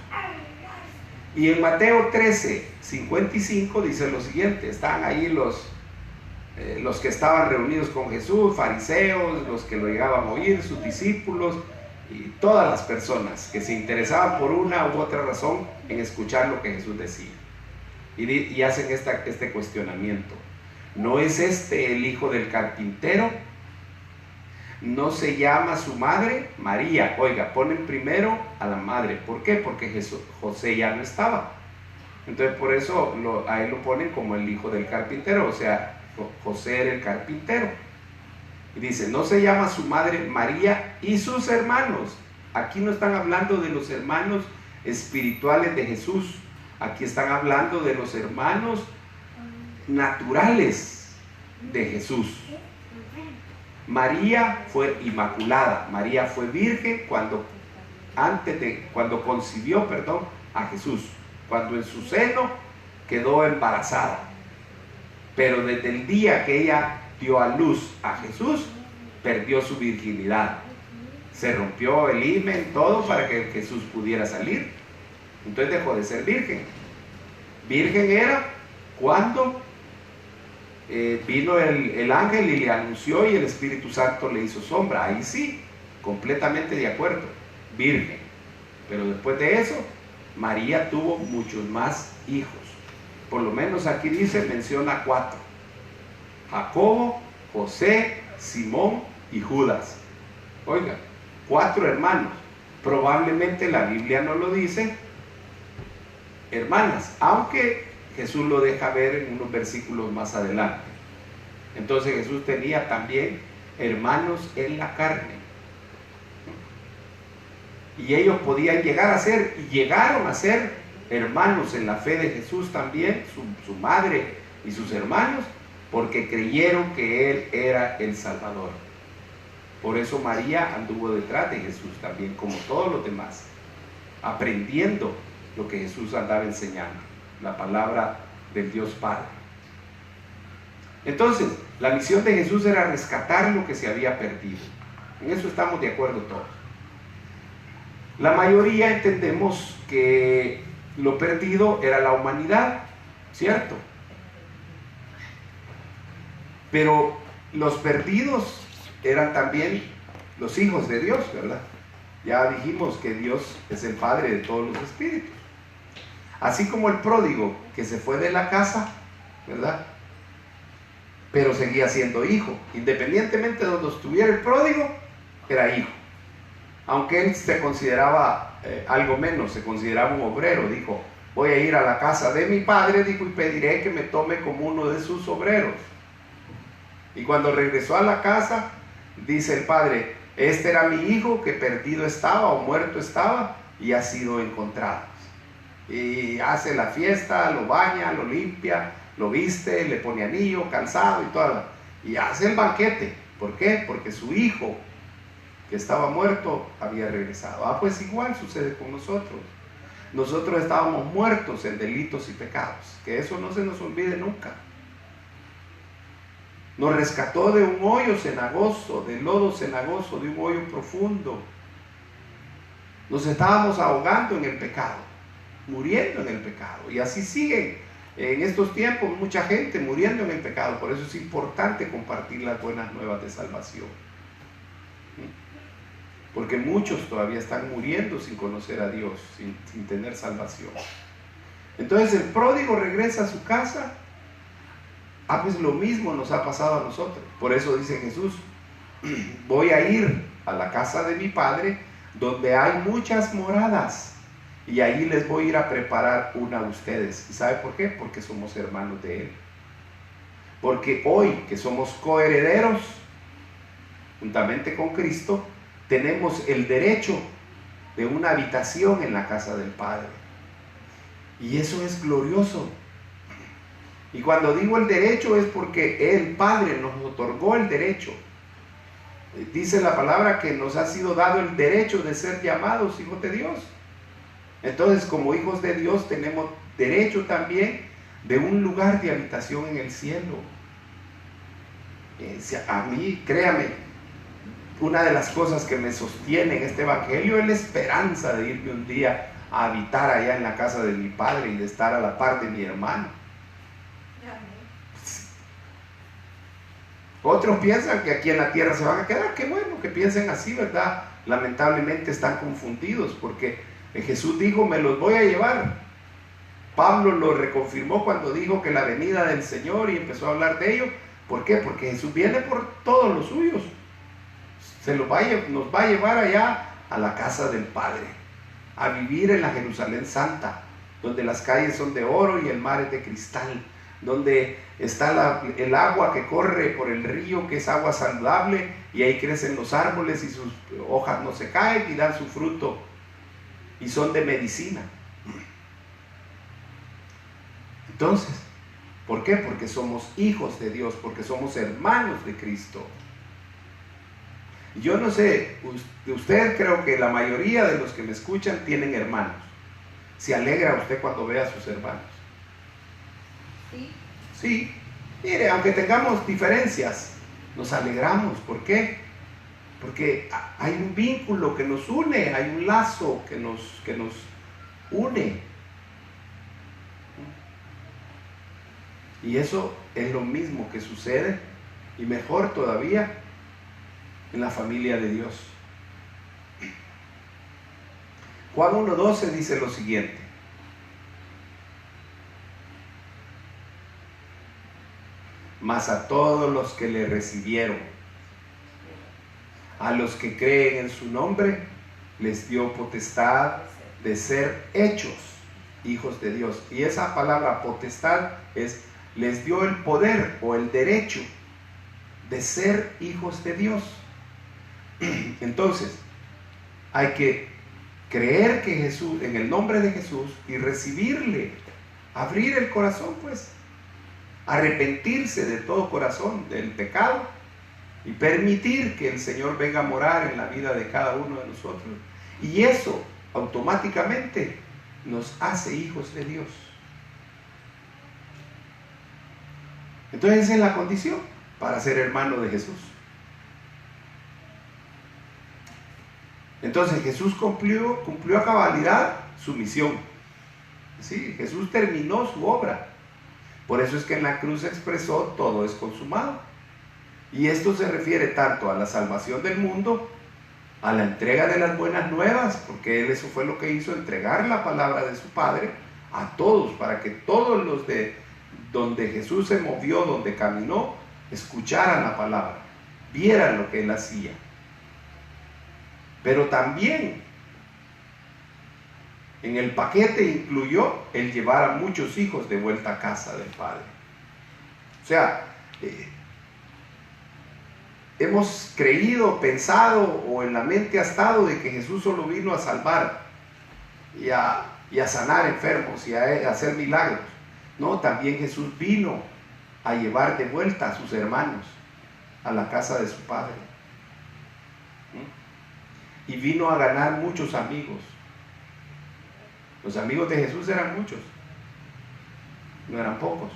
Y en Mateo 13:55 dice lo siguiente: están ahí los que estaban reunidos con Jesús, fariseos, los que lo llegaban a oír, sus discípulos y todas las personas que se interesaban por una u otra razón en escuchar lo que Jesús decía. Y hacen este cuestionamiento: ¿no es este el hijo del carpintero? ¿No se llama su madre María? Oiga, ponen primero a la madre. ¿Por qué? Porque José ya no estaba. Entonces por eso a él lo ponen como el hijo del carpintero. O sea, José era el carpintero. Y dice, ¿no se llama su madre María y sus hermanos? Aquí no están hablando de los hermanos espirituales de Jesús. Aquí están hablando de los hermanos naturales de Jesús. María fue inmaculada. María fue virgen cuando concibió, a Jesús. Cuando en su seno quedó embarazada. Pero desde el día que ella dio a luz a Jesús, perdió su virginidad. Se rompió el himen, todo para que Jesús pudiera salir. Entonces dejó de ser virgen. Virgen era cuando vino el ángel y le anunció y el Espíritu Santo le hizo sombra. Ahí sí, completamente de acuerdo, virgen. Pero después de eso, María tuvo muchos más hijos. Por lo menos aquí menciona 4: Jacobo, José, Simón y Judas. Oiga, 4 hermanos. Probablemente la Biblia no lo dice hermanas, aunque Jesús lo deja ver en unos versículos más adelante. Entonces Jesús tenía también hermanos en la carne. Y ellos podían llegar a ser, y llegaron a ser hermanos en la fe de Jesús también, su madre y sus hermanos, porque creyeron que Él era el Salvador. Por eso María anduvo detrás de Jesús también, como todos los demás, aprendiendo lo que Jesús andaba enseñando, la palabra del Dios Padre. Entonces, la misión de Jesús era rescatar lo que se había perdido. En eso estamos de acuerdo todos. La mayoría entendemos que lo perdido era la humanidad, ¿cierto? Pero los perdidos eran también los hijos de Dios, ¿verdad? Ya dijimos que Dios es el Padre de todos los espíritus. Así como el pródigo que se fue de la casa, ¿verdad? Pero seguía siendo hijo. Independientemente de donde estuviera el pródigo, era hijo. Aunque él se consideraba algo menos, se consideraba un obrero. Dijo, voy a ir a la casa de mi padre, dijo, y pediré que me tome como uno de sus obreros. Y cuando regresó a la casa, dice el padre, este era mi hijo que perdido estaba o muerto estaba y ha sido encontrado. y hace la fiesta, lo baña, lo limpia, lo viste, le pone anillo, calzado y todo, y hace el banquete. ¿Por qué? Porque su hijo que estaba muerto había regresado. Pues igual sucede con nosotros. Nosotros estábamos muertos en delitos y pecados, que eso no se nos olvide nunca. Nos rescató de un hoyo cenagoso, de lodo cenagoso, de un hoyo profundo. Nos estábamos ahogando en el pecado, muriendo en el pecado, y así siguen en estos tiempos mucha gente muriendo en el pecado. Por eso es importante compartir las buenas nuevas de salvación, porque muchos todavía están muriendo sin conocer a Dios, sin tener salvación. Entonces el pródigo regresa a su casa. Pues lo mismo nos ha pasado a nosotros. Por eso dice Jesús: voy a ir a la casa de mi Padre, donde hay muchas moradas, y ahí les voy a ir a preparar una a ustedes. ¿Y sabe por qué? Porque somos hermanos de Él. Porque hoy que somos coherederos juntamente con Cristo, tenemos el derecho de una habitación en la casa del Padre. Y eso es glorioso. Y cuando digo el derecho es porque el Padre nos otorgó el derecho. Dice la palabra que nos ha sido dado el derecho de ser llamados hijos de Dios. Entonces, como hijos de Dios tenemos derecho también de un lugar de habitación en el cielo. A mí, créame, una de las cosas que me sostiene en este evangelio es la esperanza de irme un día a habitar allá en la casa de mi Padre y de estar a la par de mi hermano. Otros piensan que aquí en la tierra se van a quedar. Qué bueno que piensen así, ¿verdad? Lamentablemente están confundidos, porque Jesús dijo: me los voy a llevar. Pablo lo reconfirmó cuando dijo que la venida del Señor, y empezó a hablar de ello. ¿Por qué? Porque Jesús viene por todos los suyos. Nos va a llevar allá a la casa del Padre, a vivir en la Jerusalén Santa, donde las calles son de oro y el mar es de cristal, donde está el agua que corre por el río, que es agua saludable, y ahí crecen los árboles y sus hojas no se caen y dan su fruto y son de medicina. Entonces, ¿por qué? Porque somos hijos de Dios, porque somos hermanos de Cristo. Yo no sé, usted, creo que la mayoría de los que me escuchan tienen hermanos. ¿Se alegra usted cuando ve a sus hermanos? Sí, mire, aunque tengamos diferencias, nos alegramos. ¿Por qué? Porque hay un vínculo que nos une, hay un lazo que nos une. Y eso es lo mismo que sucede, y mejor todavía, en la familia de Dios. Juan 1:12 dice lo siguiente: mas a todos los que le recibieron, a los que creen en su nombre, les dio potestad de ser hechos hijos de Dios. Y esa palabra potestad es: les dio el poder o el derecho de ser hijos de Dios. Entonces, hay que creer que Jesús, en el nombre de Jesús, y recibirle, abrir el corazón, pues, arrepentirse de todo corazón del pecado y permitir que el Señor venga a morar en la vida de cada uno de nosotros. Y eso automáticamente nos hace hijos de Dios. Entonces, esa es la condición para ser hermano de Jesús. Entonces Jesús cumplió a cabalidad su misión. Sí, Jesús terminó su obra. Por eso es que en la cruz expresó: todo es consumado. Y esto se refiere tanto a la salvación del mundo, a la entrega de las buenas nuevas, porque Él eso fue lo que hizo, entregar la palabra de su Padre a todos, para que todos los de donde Jesús se movió, donde caminó, escucharan la palabra, vieran lo que Él hacía. Pero también en el paquete incluyó el llevar a muchos hijos de vuelta a casa del Padre. O sea, hemos creído, pensado, o en la mente ha estado de que Jesús solo vino a salvar y y a sanar enfermos y a hacer milagros. No, también Jesús vino a llevar de vuelta a sus hermanos a la casa de su Padre. Y vino a ganar muchos amigos. Los amigos de Jesús eran muchos, no eran pocos.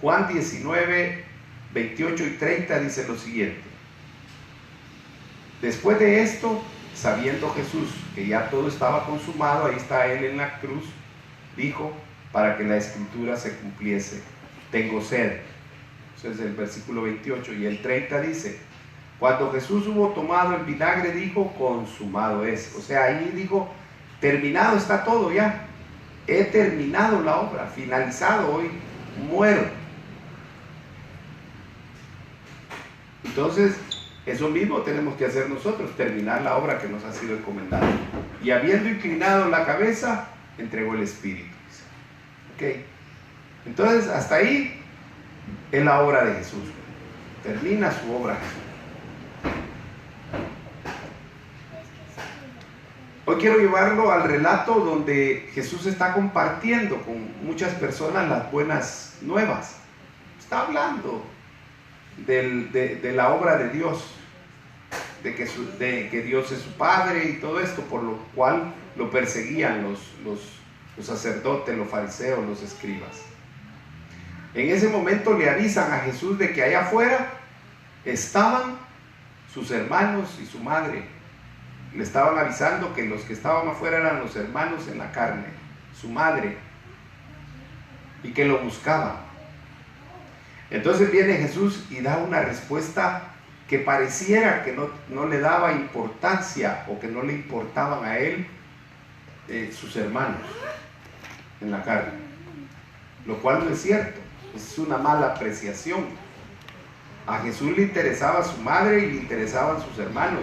Juan 19, 28 y 30 dice lo siguiente: después de esto, sabiendo Jesús que ya todo estaba consumado, ahí está él en la cruz, dijo, para que la escritura se cumpliese: tengo sed. Ese es el versículo 28. Y el 30 dice: cuando Jesús hubo tomado el vinagre, dijo, consumado es. O sea, ahí dijo, terminado está todo ya. He terminado la obra, finalizado, hoy muero. Entonces, eso mismo tenemos que hacer nosotros, terminar la obra que nos ha sido encomendada. Y habiendo inclinado la cabeza, entregó el Espíritu. Ok. Entonces, hasta ahí es la obra de Jesús. Termina su obra Jesús. Hoy quiero llevarlo al relato donde Jesús está compartiendo con muchas personas las buenas nuevas. Está hablando de la obra de Dios, de que Dios es su Padre y todo esto, por lo cual lo perseguían los sacerdotes, los fariseos, los escribas. En ese momento le avisan a Jesús de que allá afuera estaban sus hermanos y su madre. Le estaban avisando que los que estaban afuera eran los hermanos en la carne, su madre, y que lo buscaban. Entonces viene Jesús y da una respuesta que pareciera que no le daba importancia o que no le importaban a él sus hermanos en la carne, lo cual no es cierto, es una mala apreciación. A Jesús le interesaba su madre y le interesaban sus hermanos.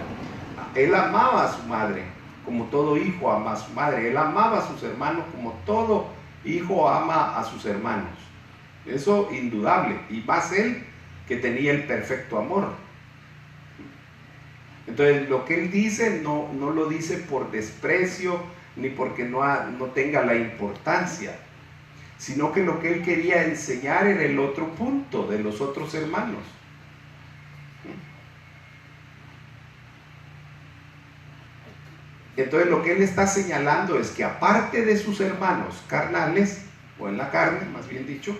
Él amaba a su madre, como todo hijo ama a su madre. Él amaba a sus hermanos como todo hijo ama a sus hermanos. Eso indudable. Y más él, que tenía el perfecto amor. Entonces, lo que él dice no lo dice por desprecio, ni porque no tenga la importancia, sino que lo que él quería enseñar era el otro punto de los otros hermanos. Entonces lo que él está señalando es que aparte de sus hermanos carnales, o en la carne más bien dicho,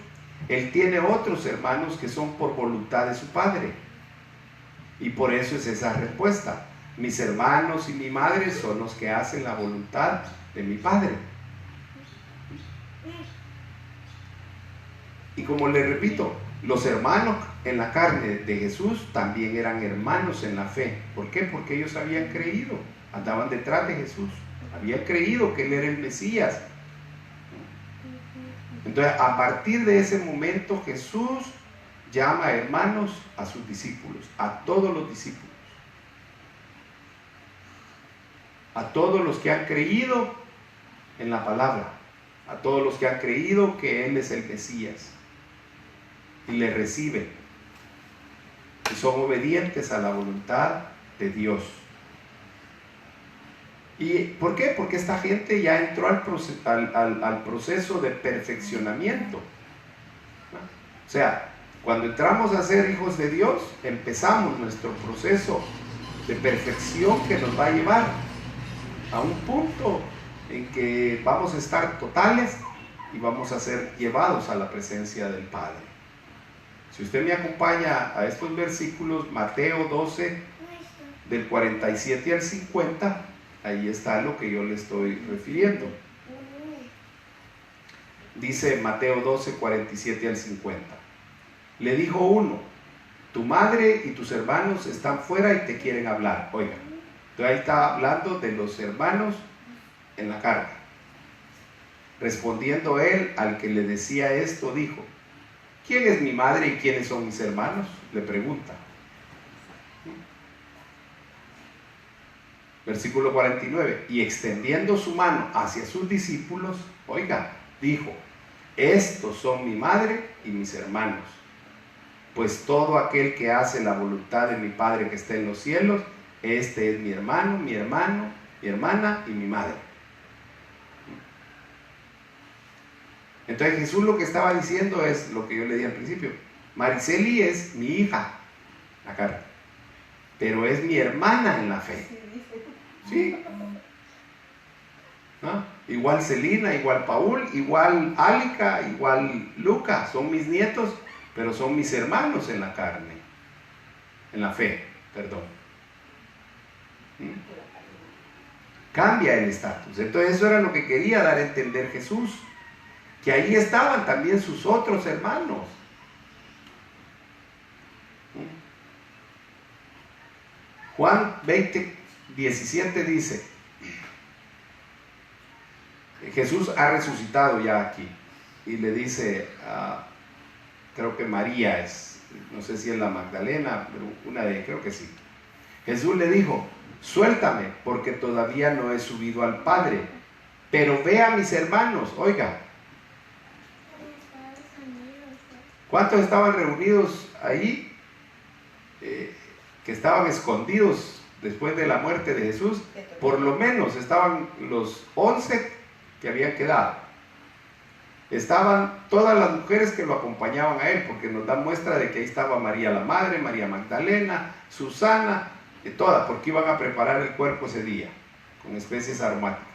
él tiene otros hermanos que son por voluntad de su Padre. Y por eso es esa respuesta: mis hermanos y mi madre son los que hacen la voluntad de mi Padre. Y como le repito, los hermanos en la carne de Jesús también eran hermanos en la fe. ¿Por qué? Porque ellos habían creído, andaban detrás de Jesús, habían creído que él era el Mesías. Entonces, a partir de ese momento, Jesús llama hermanos a sus discípulos, a todos los discípulos, a todos los que han creído en la palabra, a todos los que han creído que él es el Mesías y le reciben y son obedientes a la voluntad de Dios. ¿Y por qué? Porque esta gente ya entró al proceso de perfeccionamiento. O sea, cuando entramos a ser hijos de Dios, empezamos nuestro proceso de perfección que nos va a llevar a un punto en que vamos a estar totales y vamos a ser llevados a la presencia del Padre. Si usted me acompaña a estos versículos, Mateo 12, del 47 al 50, ahí está lo que yo le estoy refiriendo. Dice Mateo 12, 47 al 50. Le dijo uno: tu madre y tus hermanos están fuera y te quieren hablar. Oiga, entonces ahí está hablando de los hermanos en la carne. Respondiendo él al que le decía esto, dijo: ¿quién es mi madre y quiénes son mis hermanos? Le pregunta. Versículo 49. Y extendiendo su mano hacia sus discípulos, oiga, dijo: estos son mi madre y mis hermanos. Pues todo aquel que hace la voluntad de mi Padre que está en los cielos, este es mi hermano, mi hermana y mi madre. Entonces Jesús lo que estaba diciendo es lo que yo le dije al principio. Mariceli es mi hija, la carne, pero es mi hermana en la fe. Sí. ¿No? Igual Celina, igual Paul, igual Álica, igual Luca, son mis nietos, pero son mis hermanos en la carne, en la fe, perdón. Cambia el estatus. Entonces eso era lo que quería dar a entender Jesús, que ahí estaban también sus otros hermanos. Juan 20:17 dice, Jesús ha resucitado ya aquí, y le dice, creo que María es, no sé si es la Magdalena, pero una de ellas, creo que sí. Jesús le dijo, suéltame, porque todavía no he subido al Padre, pero ve a mis hermanos. Oiga, ¿cuántos estaban reunidos ahí? Que estaban escondidos después de la muerte de Jesús. Por lo menos estaban los 11 que habían quedado. Estaban todas las mujeres que lo acompañaban a él, porque nos da muestra de que ahí estaba María la Madre, María Magdalena, Susana, y todas, porque iban a preparar el cuerpo ese día con especies aromáticas.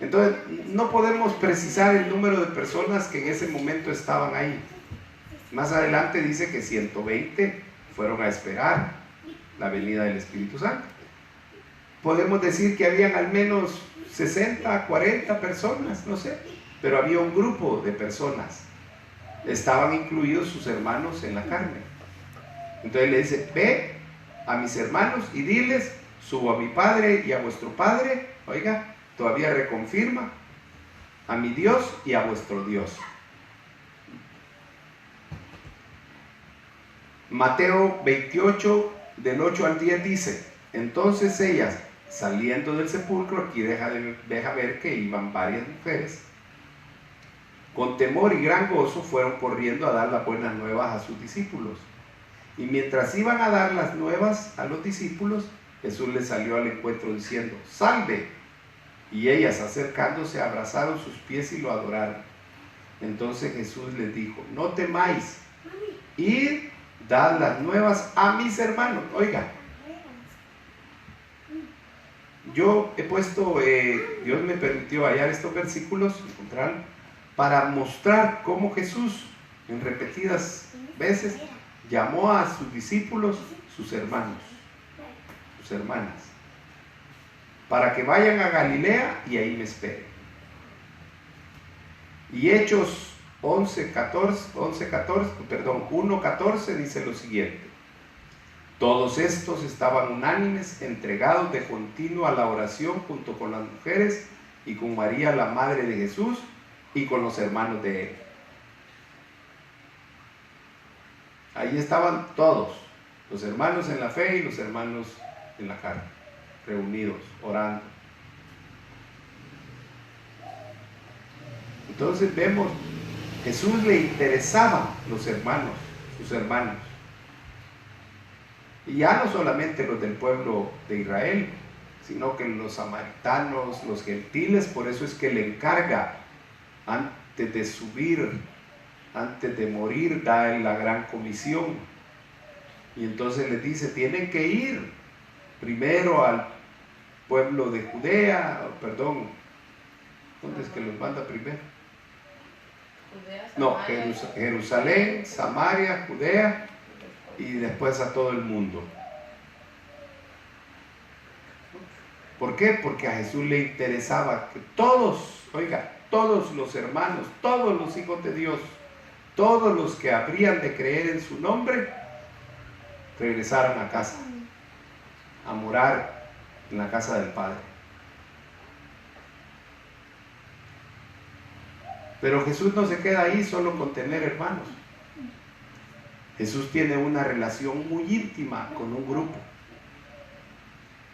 Entonces no podemos precisar el número de personas que en ese momento estaban ahí. Más adelante dice que 120 fueron a esperar la venida del Espíritu Santo. Podemos decir que habían al menos 60, 40 personas, no sé, pero había un grupo de personas. Estaban incluidos sus hermanos en la carne. Entonces le dice, ve a mis hermanos y diles, subo a mi Padre y a vuestro Padre. Oiga, todavía reconfirma, a mi Dios y a vuestro Dios. Mateo 28, del 8 al 10 dice, entonces ellas, saliendo del sepulcro, aquí deja ver que iban varias mujeres, con temor y gran gozo fueron corriendo a dar las buenas nuevas a sus discípulos. Y mientras iban a dar las nuevas a los discípulos, Jesús les salió al encuentro diciendo, salve. Y ellas, acercándose, abrazaron sus pies y lo adoraron. Entonces Jesús les dijo, no temáis, id, dad las nuevas a mis hermanos. Oiga, yo he puesto, Dios me permitió hallar estos versículos, encontrarlos, para mostrar cómo Jesús en repetidas veces llamó a sus discípulos sus hermanos, sus hermanas, para que vayan a Galilea y ahí me esperen. Y Hechos 1:14 dice lo siguiente, todos estos estaban unánimes, entregados de continuo a la oración junto con las mujeres y con María la madre de Jesús y con los hermanos de él. Ahí estaban todos, los hermanos en la fe y los hermanos en la carne, reunidos, orando. Entonces vemos, Jesús le interesaban los hermanos, sus hermanos. Y ya no solamente los del pueblo de Israel, sino que los samaritanos, los gentiles, por eso es que le encarga, antes de subir, antes de morir, da la gran comisión. Y entonces les dice, tienen que ir primero al pueblo de Judea, perdón, ¿dónde es que los manda primero? Judea, No, Samaria, Jerusalén, Samaria, Judea y después a todo el mundo. ¿Por qué? Porque a Jesús le interesaba que todos, oiga, todos los hermanos, todos los hijos de Dios, todos los que habrían de creer en su nombre, regresaran a casa, a morar en la casa del Padre. Pero Jesús no se queda ahí solo con tener hermanos. Jesús tiene una relación muy íntima con un grupo.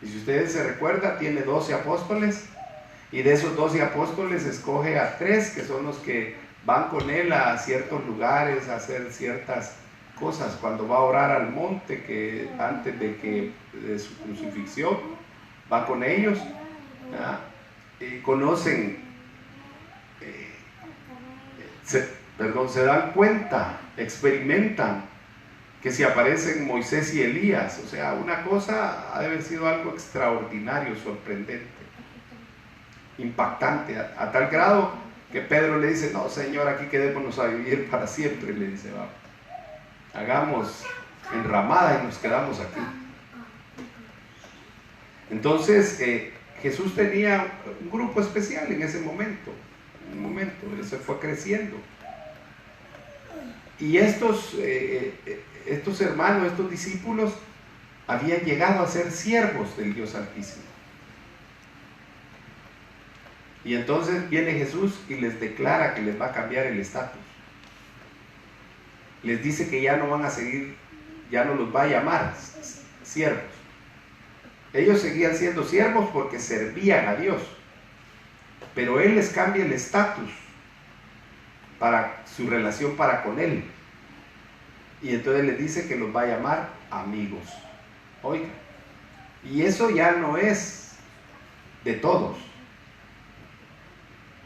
Y si ustedes se recuerdan, tiene 12 apóstoles, y de esos 12 apóstoles escoge a 3 que son los que van con él a ciertos lugares a hacer ciertas cosas. Cuando va a orar al monte, que antes de su crucifixión, va con ellos, y conocen se dan cuenta, experimentan que si aparecen Moisés y Elías, o sea, una cosa ha de haber sido algo extraordinario, sorprendente, impactante, a tal grado que Pedro le dice: no, Señor, aquí quedémonos a vivir para siempre. Le dice: vamos, hagamos enramada y nos quedamos aquí. Entonces Jesús tenía un grupo especial en ese momento, él se fue creciendo. Y estos hermanos, estos discípulos, habían llegado a ser siervos del Dios Altísimo. Y entonces viene Jesús y les declara que les va a cambiar el estatus. Les dice que ya no van a seguir, ya no los va a llamar siervos. Ellos seguían siendo siervos porque servían a Dios, pero Él les cambia el estatus para su relación para con Él. Y entonces les dice que los va a llamar amigos. Oiga, y eso ya no es de todos.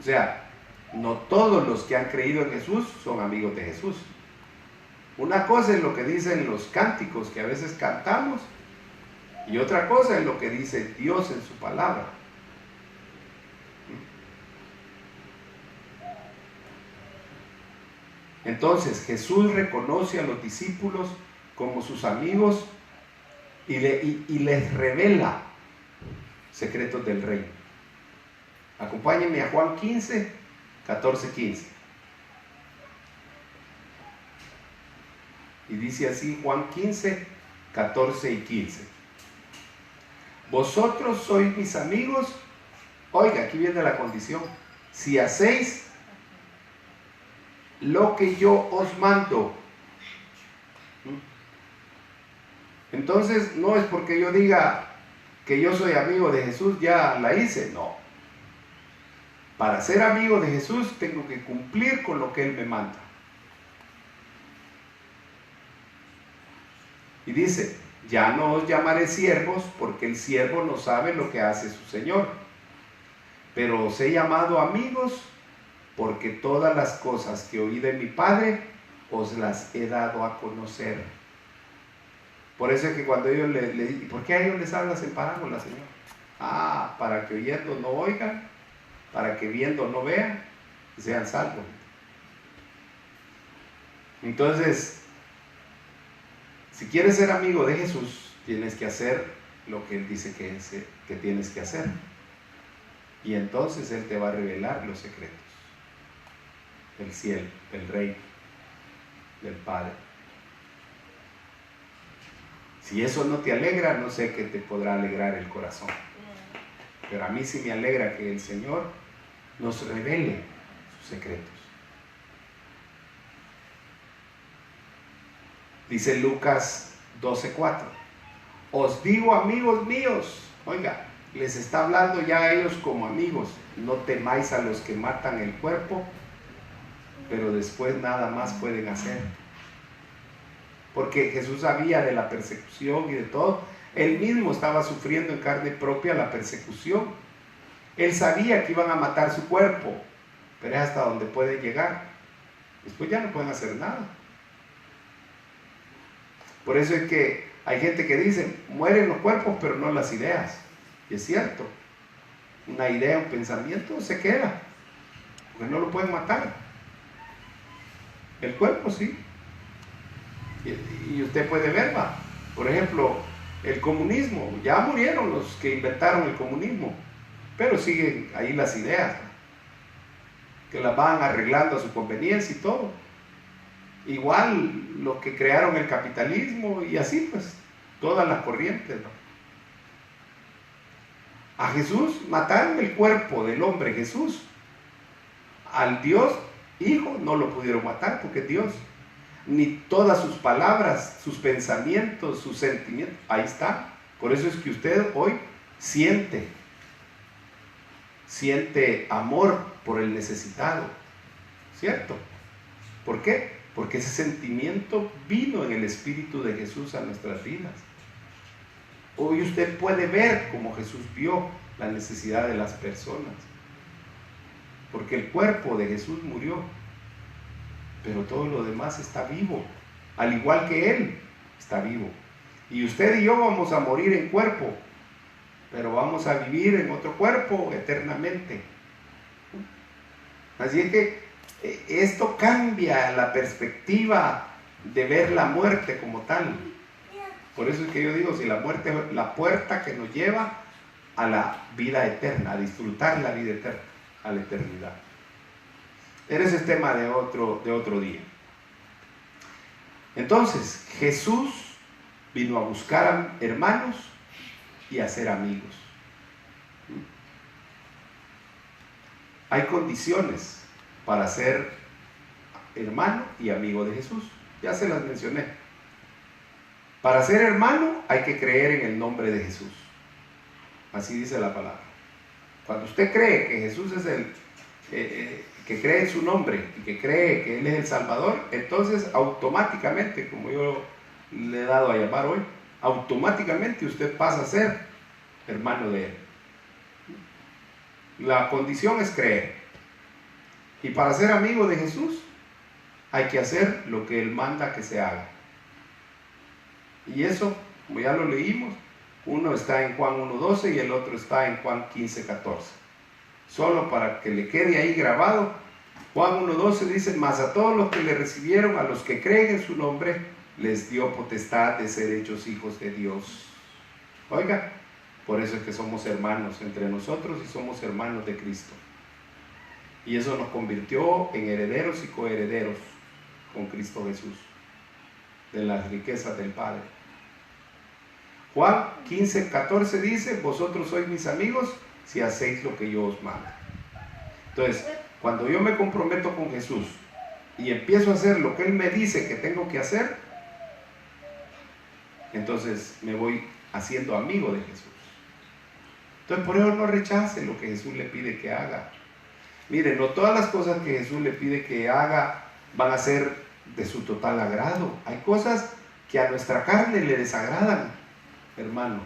O sea, no todos los que han creído en Jesús son amigos de Jesús. Una cosa es lo que dicen los cánticos que a veces cantamos, y otra cosa es lo que dice Dios en su palabra. Entonces Jesús reconoce a los discípulos como sus amigos y les revela secretos del reino. Acompáñenme a Juan 15, 14, 15. Y dice así Juan 15, 14 y 15. Vosotros sois mis amigos. Oiga, aquí viene la condición: si hacéis lo que yo os mando. Entonces no es porque yo diga que yo soy amigo de Jesús, ya la hice. No. Para ser amigo de Jesús tengo que cumplir con lo que Él me manda. Y dice: ya no os llamaré siervos, porque el siervo no sabe lo que hace su Señor, pero os he llamado amigos, porque todas las cosas que oí de mi Padre os las he dado a conocer. Por eso es que cuando ellos ¿por qué a ellos les hablas en parábola, Señor? Para que oyendo no oigan, para que viendo no vean, y sean salvos. Entonces, si quieres ser amigo de Jesús, tienes que hacer lo que Él dice que tienes que hacer. Y entonces Él te va a revelar los secretos del cielo, del reino, del Padre. Si eso no te alegra, no sé qué te podrá alegrar el corazón. Pero a mí sí me alegra que el Señor nos revele sus secretos. Dice Lucas 12:4. Os digo, amigos míos, oiga, les está hablando ya a ellos como amigos: no temáis a los que matan el cuerpo, pero después nada más pueden hacer. Porque Jesús sabía de la persecución y de todo. Él mismo estaba sufriendo en carne propia la persecución. Él sabía que iban a matar su cuerpo, pero es hasta donde pueden llegar. Después ya no pueden hacer nada. Por eso es que hay gente que dice: mueren los cuerpos pero no las ideas. Y es cierto, una idea, un pensamiento se queda, porque no lo pueden matar. El cuerpo sí. Y usted puede ver, por ejemplo, el comunismo. Ya murieron los que inventaron el comunismo, pero siguen ahí las ideas, que las van arreglando a su conveniencia y todo. Igual los que crearon el capitalismo, y así pues todas las corrientes, ¿no? A Jesús mataron el cuerpo del hombre Jesús. Al Dios Hijo no lo pudieron matar porque es Dios. Ni todas sus palabras, sus pensamientos, sus sentimientos, ahí está. Por eso es que usted hoy siente amor por el necesitado, ¿cierto? ¿Por qué? Porque ese sentimiento vino en el Espíritu de Jesús a nuestras vidas. Hoy usted puede ver como Jesús vio la necesidad de las personas, porque el cuerpo de Jesús murió pero todo lo demás está vivo, al igual que Él está vivo. Y usted y yo vamos a morir en cuerpo, pero vamos a vivir en otro cuerpo eternamente. Así es que esto cambia la perspectiva de ver la muerte como tal. Por eso es que yo digo, si la muerte es la puerta que nos lleva a la vida eterna, a disfrutar la vida eterna, a la eternidad. Ese es tema de otro día. Entonces, Jesús vino a buscar a hermanos y a ser amigos. Hay condiciones para ser hermano y amigo de Jesús. Ya se las mencioné. Para ser hermano hay que creer en el nombre de Jesús. Así dice la palabra. Cuando usted cree que Jesús es el que cree en su nombre y que cree que Él es el Salvador, entonces automáticamente, como yo le he dado a llamar hoy, automáticamente usted pasa a ser hermano de Él. La condición es creer. Y para ser amigo de Jesús hay que hacer lo que Él manda que se haga. Y eso, como ya lo leímos, uno está en Juan 1:12 y el otro está en Juan 15:14. Solo para que le quede ahí grabado, Juan 1:12 dice: mas a todos los que le recibieron, a los que creen en su nombre, les dio potestad de ser hechos hijos de Dios. Oiga, por eso es que somos hermanos entre nosotros y somos hermanos de Cristo. Y eso nos convirtió en herederos y coherederos con Cristo Jesús, de las riquezas del Padre. Juan 15:14 dice: vosotros sois mis amigos si hacéis lo que yo os mando. Entonces, cuando yo me comprometo con Jesús y empiezo a hacer lo que Él me dice que tengo que hacer, entonces me voy haciendo amigo de Jesús. Entonces, por eso no rechace lo que Jesús le pide que haga. Miren, no todas las cosas que Jesús le pide que haga van a ser de su total agrado. Hay cosas que a nuestra carne le desagradan, hermano.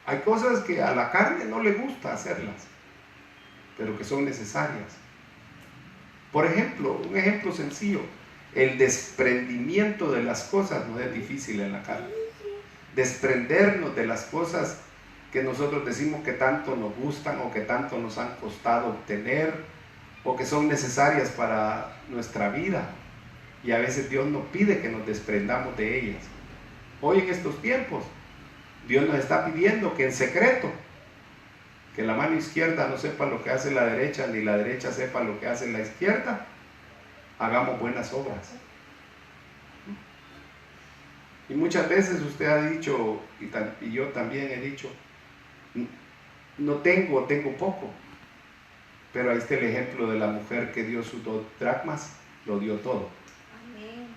Hay cosas que a la carne no le gusta hacerlas, pero que son necesarias. Por ejemplo, un ejemplo sencillo: el desprendimiento de las cosas no es difícil en la carne. Desprendernos de las cosas que nosotros decimos que tanto nos gustan o que tanto nos han costado obtener o que son necesarias para nuestra vida, y a veces Dios nos pide que nos desprendamos de ellas. Hoy en estos tiempos Dios nos está pidiendo que en secreto, que la mano izquierda no sepa lo que hace la derecha, ni la derecha sepa lo que hace la izquierda, hagamos buenas obras. Y muchas veces usted ha dicho, y yo también he dicho, no tengo poco. Pero ahí está el ejemplo de la mujer que dio sus 2 dracmas, lo dio todo. Amén.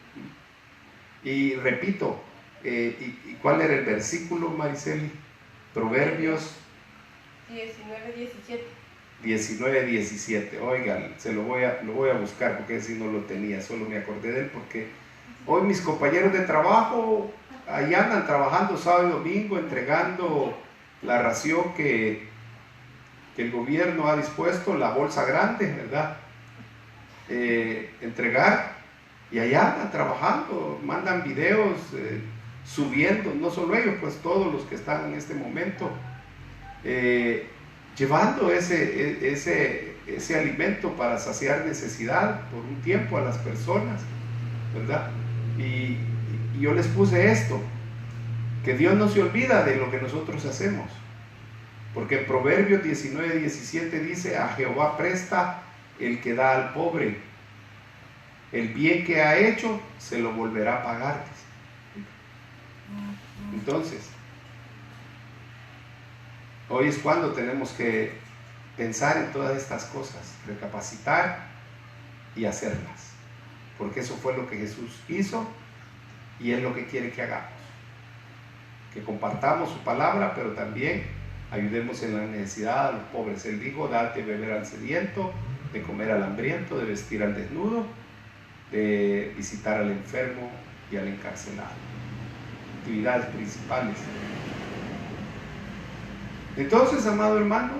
Y repito, ¿y cuál era el versículo, Mariceli? Proverbios 19:17. Oigan, lo voy a buscar porque ese no lo tenía, solo me acordé de él porque hoy mis compañeros de trabajo ahí andan trabajando sábado y domingo, entregando la ración que el gobierno ha dispuesto, la bolsa grande, ¿verdad? Entregar, y allá andan trabajando, mandan videos, subiendo, no solo ellos, pues todos los que están en este momento, llevando ese alimento para saciar necesidad por un tiempo a las personas, ¿verdad? Y yo les puse esto, que Dios no se olvida de lo que nosotros hacemos, porque en Proverbios 19:17 dice: a Jehová presta el que da al pobre, el bien que ha hecho se lo volverá a pagar. Entonces, hoy es cuando tenemos que pensar en todas estas cosas, recapacitar y hacerlas, porque eso fue lo que Jesús hizo y es lo que quiere que hagamos, que compartamos su palabra, pero también ayudemos en la necesidad a los pobres. Él dijo: dad de beber al sediento, de comer al hambriento, de vestir al desnudo, de visitar al enfermo y al encarcelado. Actividades principales. Entonces, amado hermano,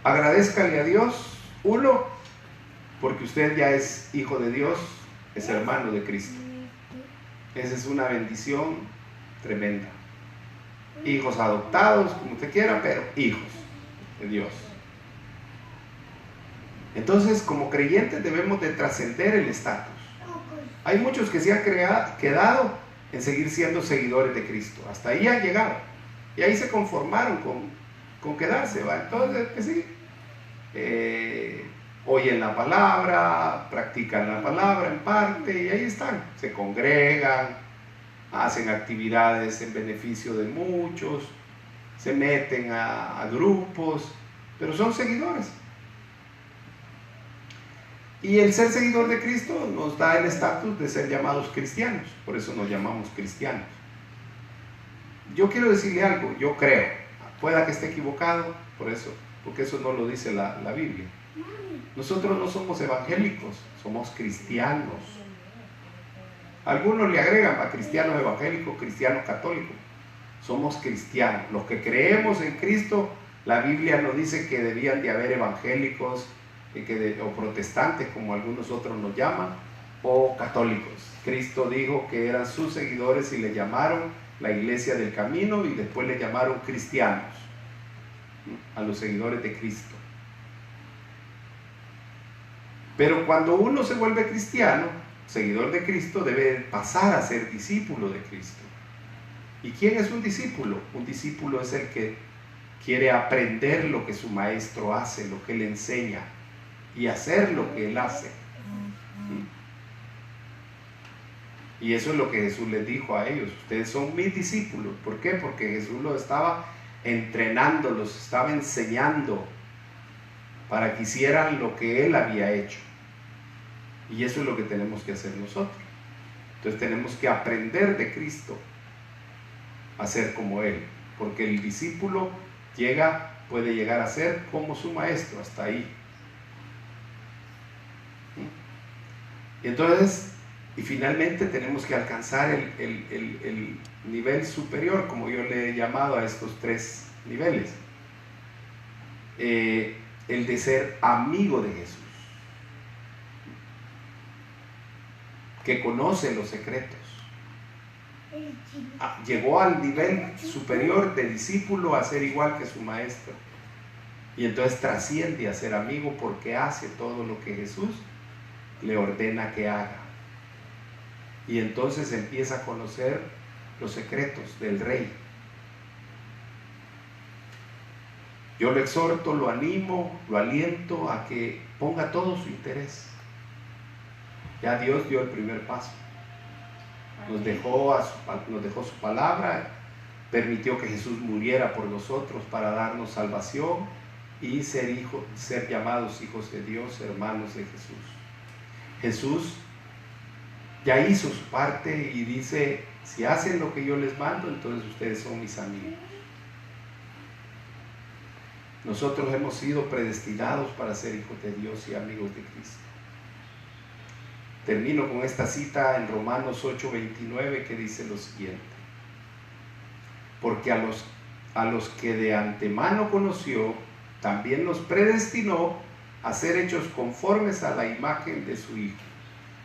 agradézcale a Dios, uno, porque usted ya es hijo de Dios, es hermano de Cristo. Esa es una bendición tremenda. Hijos adoptados, como usted quiera, pero hijos de Dios. Entonces, como creyentes debemos de trascender el estatus. Hay muchos que se han quedado en seguir siendo seguidores de Cristo. Hasta ahí han llegado. Y ahí se conformaron con quedarse, ¿va? Entonces, pues sí, oyen la palabra, practican la palabra en parte y ahí están. Se congregan, hacen actividades en beneficio de muchos, se meten a grupos, pero son seguidores. Y el ser seguidor de Cristo nos da el estatus de ser llamados cristianos, por eso nos llamamos cristianos. Yo quiero decirle algo, yo creo, pueda que esté equivocado, porque eso no lo dice la Biblia. Nosotros no somos evangélicos, somos cristianos. Algunos le agregan a cristianos evangélicos, cristianos católicos. Somos cristianos. Los que creemos en Cristo, la Biblia nos dice que debían de haber evangélicos o protestantes, como algunos otros nos llaman, o católicos. Cristo dijo que eran sus seguidores y le llamaron la iglesia del camino y después le llamaron cristianos a los seguidores de Cristo. Pero cuando uno se vuelve cristiano, seguidor de Cristo, debe pasar a ser discípulo de Cristo. ¿Y quién es un discípulo? Un discípulo es el que quiere aprender lo que su maestro hace, lo que él enseña, y hacer lo que él hace. Y eso es lo que Jesús les dijo a ellos: ustedes son mis discípulos. ¿Por qué? Porque Jesús los estaba entrenando, los estaba enseñando para que hicieran lo que él había hecho. Y eso es lo que tenemos que hacer nosotros. Entonces tenemos que aprender de Cristo a ser como él, porque el discípulo puede llegar a ser como su maestro, hasta ahí. Y entonces, y finalmente tenemos que alcanzar el nivel superior, como yo le he llamado a estos 3 niveles. El de ser amigo de Jesús, que conoce los secretos. Llegó al nivel superior de discípulo a ser igual que su maestro. Y entonces trasciende a ser amigo porque hace todo lo que Jesús le ordena que haga. Y entonces empieza a conocer los secretos del Rey. Yo lo exhorto, lo animo, lo aliento a que ponga todo su interés. Ya Dios dio el primer paso. Nos dejó su palabra, permitió que Jesús muriera por nosotros para darnos salvación y ser llamados hijos de Dios, hermanos de Jesús. Jesús ya hizo su parte y dice: si hacen lo que yo les mando, entonces ustedes son mis amigos. Nosotros hemos sido predestinados para ser hijos de Dios y amigos de Cristo. Termino con esta cita en Romanos 8:29 que dice lo siguiente: porque a los que de antemano conoció, también los predestinó a ser hechos conformes a la imagen de su Hijo,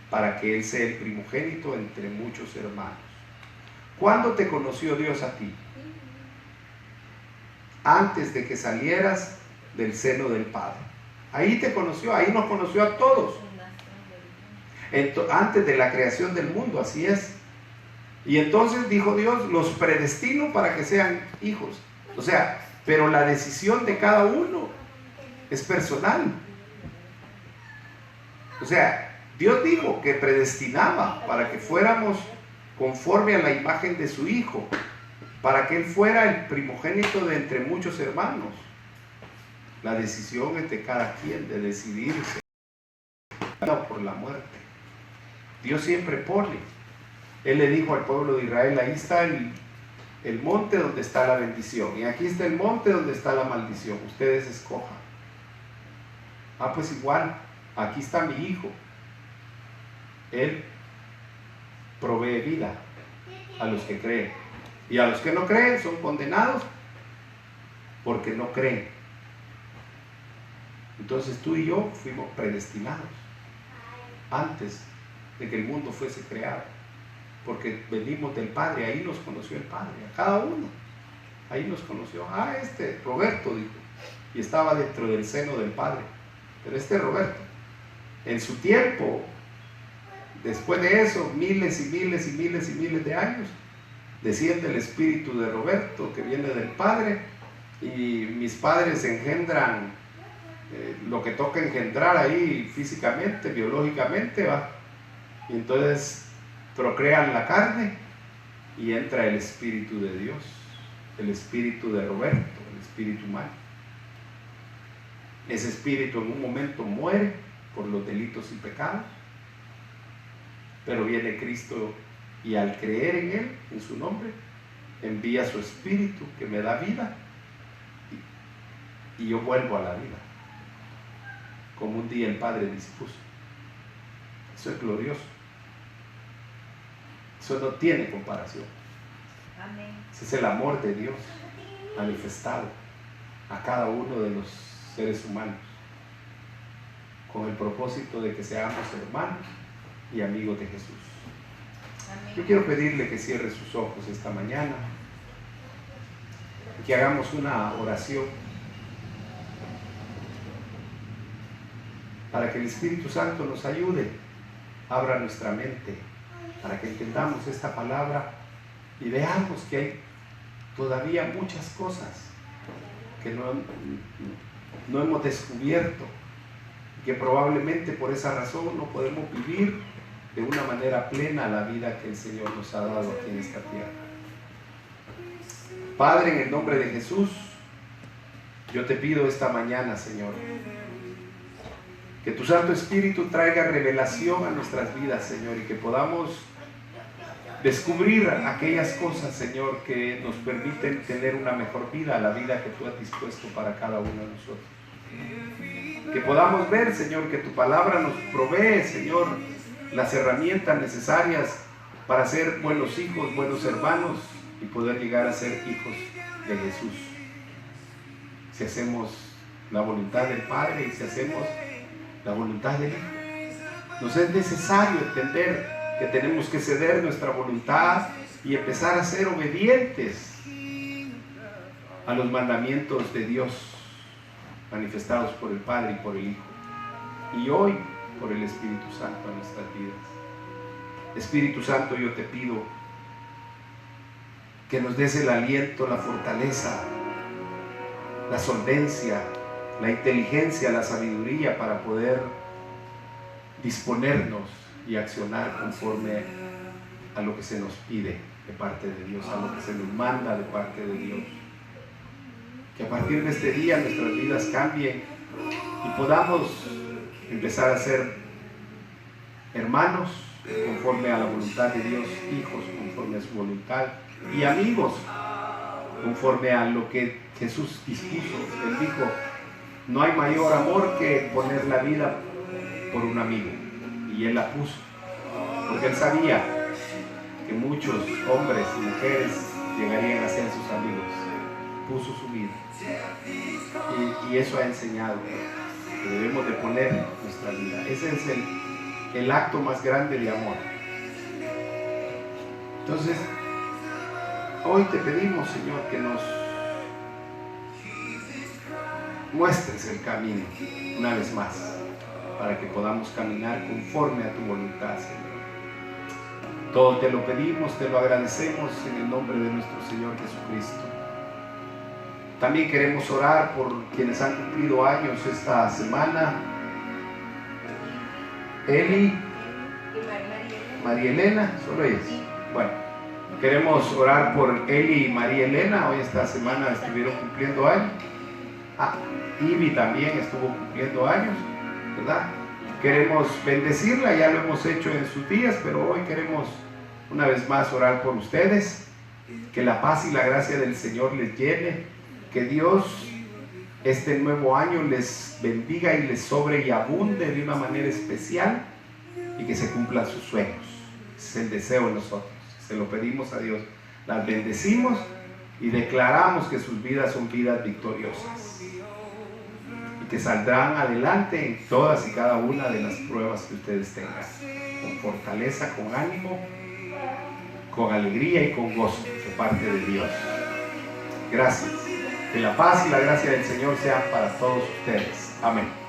para que Él sea el primogénito entre muchos hermanos. ¿Cuándo te conoció Dios a ti? Antes de que salieras del seno del Padre. Ahí te conoció, ahí nos conoció a todos. Antes de la creación del mundo, así es. Y entonces dijo Dios: los predestino para que sean hijos. O sea, pero la decisión de cada uno es personal. O sea, Dios dijo que predestinaba para que fuéramos conforme a la imagen de su Hijo, para que Él fuera el primogénito de entre muchos hermanos. La decisión es de cada quien de decidirse por la muerte. Dios siempre pone. Él le dijo al pueblo de Israel: ahí está el monte donde está la bendición, y aquí está el monte donde está la maldición, ustedes escojan. Pues igual, aquí está mi Hijo. Él provee vida a los que creen, y a los que no creen son condenados porque no creen. Entonces tú y yo fuimos predestinados. antes de que el mundo fuese creado, porque venimos del Padre. Ahí nos conoció el Padre, a cada uno. Ahí nos conoció. Roberto, dijo, y estaba dentro del seno del Padre. Pero Roberto, en su tiempo, después de eso, miles y miles y miles y miles de años, desciende el espíritu de Roberto, que viene del Padre, y mis padres engendran lo que toca engendrar ahí físicamente, biológicamente, ¿va? Y entonces procrean la carne y entra el espíritu de Dios, el espíritu de Roberto, el espíritu humano. Ese espíritu en un momento muere por los delitos y pecados, pero viene Cristo y al creer en Él, en su nombre, envía su espíritu que me da vida y yo vuelvo a la vida, como un día el Padre dispuso. Eso es glorioso. Eso no tiene comparación. Amén. Ese es el amor de Dios manifestado a cada uno de los seres humanos, con el propósito de que seamos hermanos y amigos de Jesús. Amén. Yo quiero pedirle que cierre sus ojos esta mañana y que hagamos una oración para que el Espíritu Santo nos ayude, abra nuestra mente, para que entendamos esta palabra y veamos que hay todavía muchas cosas que no hemos descubierto, y que probablemente por esa razón no podemos vivir de una manera plena la vida que el Señor nos ha dado aquí en esta tierra. Padre, en el nombre de Jesús, yo te pido esta mañana, Señor, que tu Santo Espíritu traiga revelación a nuestras vidas, Señor, y que podamos descubrir aquellas cosas, Señor, que nos permiten tener una mejor vida, la vida que tú has dispuesto para cada uno de nosotros. Que podamos ver, Señor, que tu palabra nos provee, Señor, las herramientas necesarias para ser buenos hijos, buenos hermanos y poder llegar a ser hijos de Jesús. Si hacemos la voluntad del Padre y si hacemos la voluntad del Hijo, nos es necesario entender que tenemos que ceder nuestra voluntad y empezar a ser obedientes a los mandamientos de Dios manifestados por el Padre y por el Hijo, y hoy por el Espíritu Santo en nuestras vidas. Espíritu Santo, yo te pido que nos des el aliento, la fortaleza, la solvencia, la inteligencia, la sabiduría para poder disponernos y accionar conforme a lo que se nos pide de parte de Dios, a lo que se nos manda de parte de Dios. Que a partir de este día nuestras vidas cambien y podamos empezar a ser hermanos conforme a la voluntad de Dios, hijos conforme a su voluntad y amigos conforme a lo que Jesús dispuso. Él dijo: no hay mayor amor que poner la vida por un amigo, y Él la puso porque Él sabía que muchos hombres y mujeres llegarían a ser sus amigos. Puso su vida y eso ha enseñado que debemos de poner nuestra vida. Ese es el acto más grande de amor. Entonces hoy te pedimos, Señor, que nos muestres el camino una vez más para que podamos caminar conforme a tu voluntad, Señor. Todo te lo pedimos, te lo agradecemos en el nombre de nuestro Señor Jesucristo. También queremos orar por quienes han cumplido años esta semana. Eli, María Elena, solo ellos. Bueno, queremos orar por Eli y María Elena. Hoy esta semana estuvieron cumpliendo años. Ivy también estuvo cumpliendo años, ¿verdad? Queremos bendecirla, ya lo hemos hecho en sus días, pero hoy queremos una vez más orar por ustedes. Que la paz y la gracia del Señor les llene. Que Dios este nuevo año les bendiga y les sobre y abunde de una manera especial y que se cumplan sus sueños. Ese es el deseo de nosotros. Se lo pedimos a Dios. Las bendecimos y declaramos que sus vidas son vidas victoriosas. Y que saldrán adelante en todas y cada una de las pruebas que ustedes tengan, con fortaleza, con ánimo, con alegría y con gozo de parte de Dios. Gracias. Que la paz y la gracia del Señor sean para todos ustedes. Amén.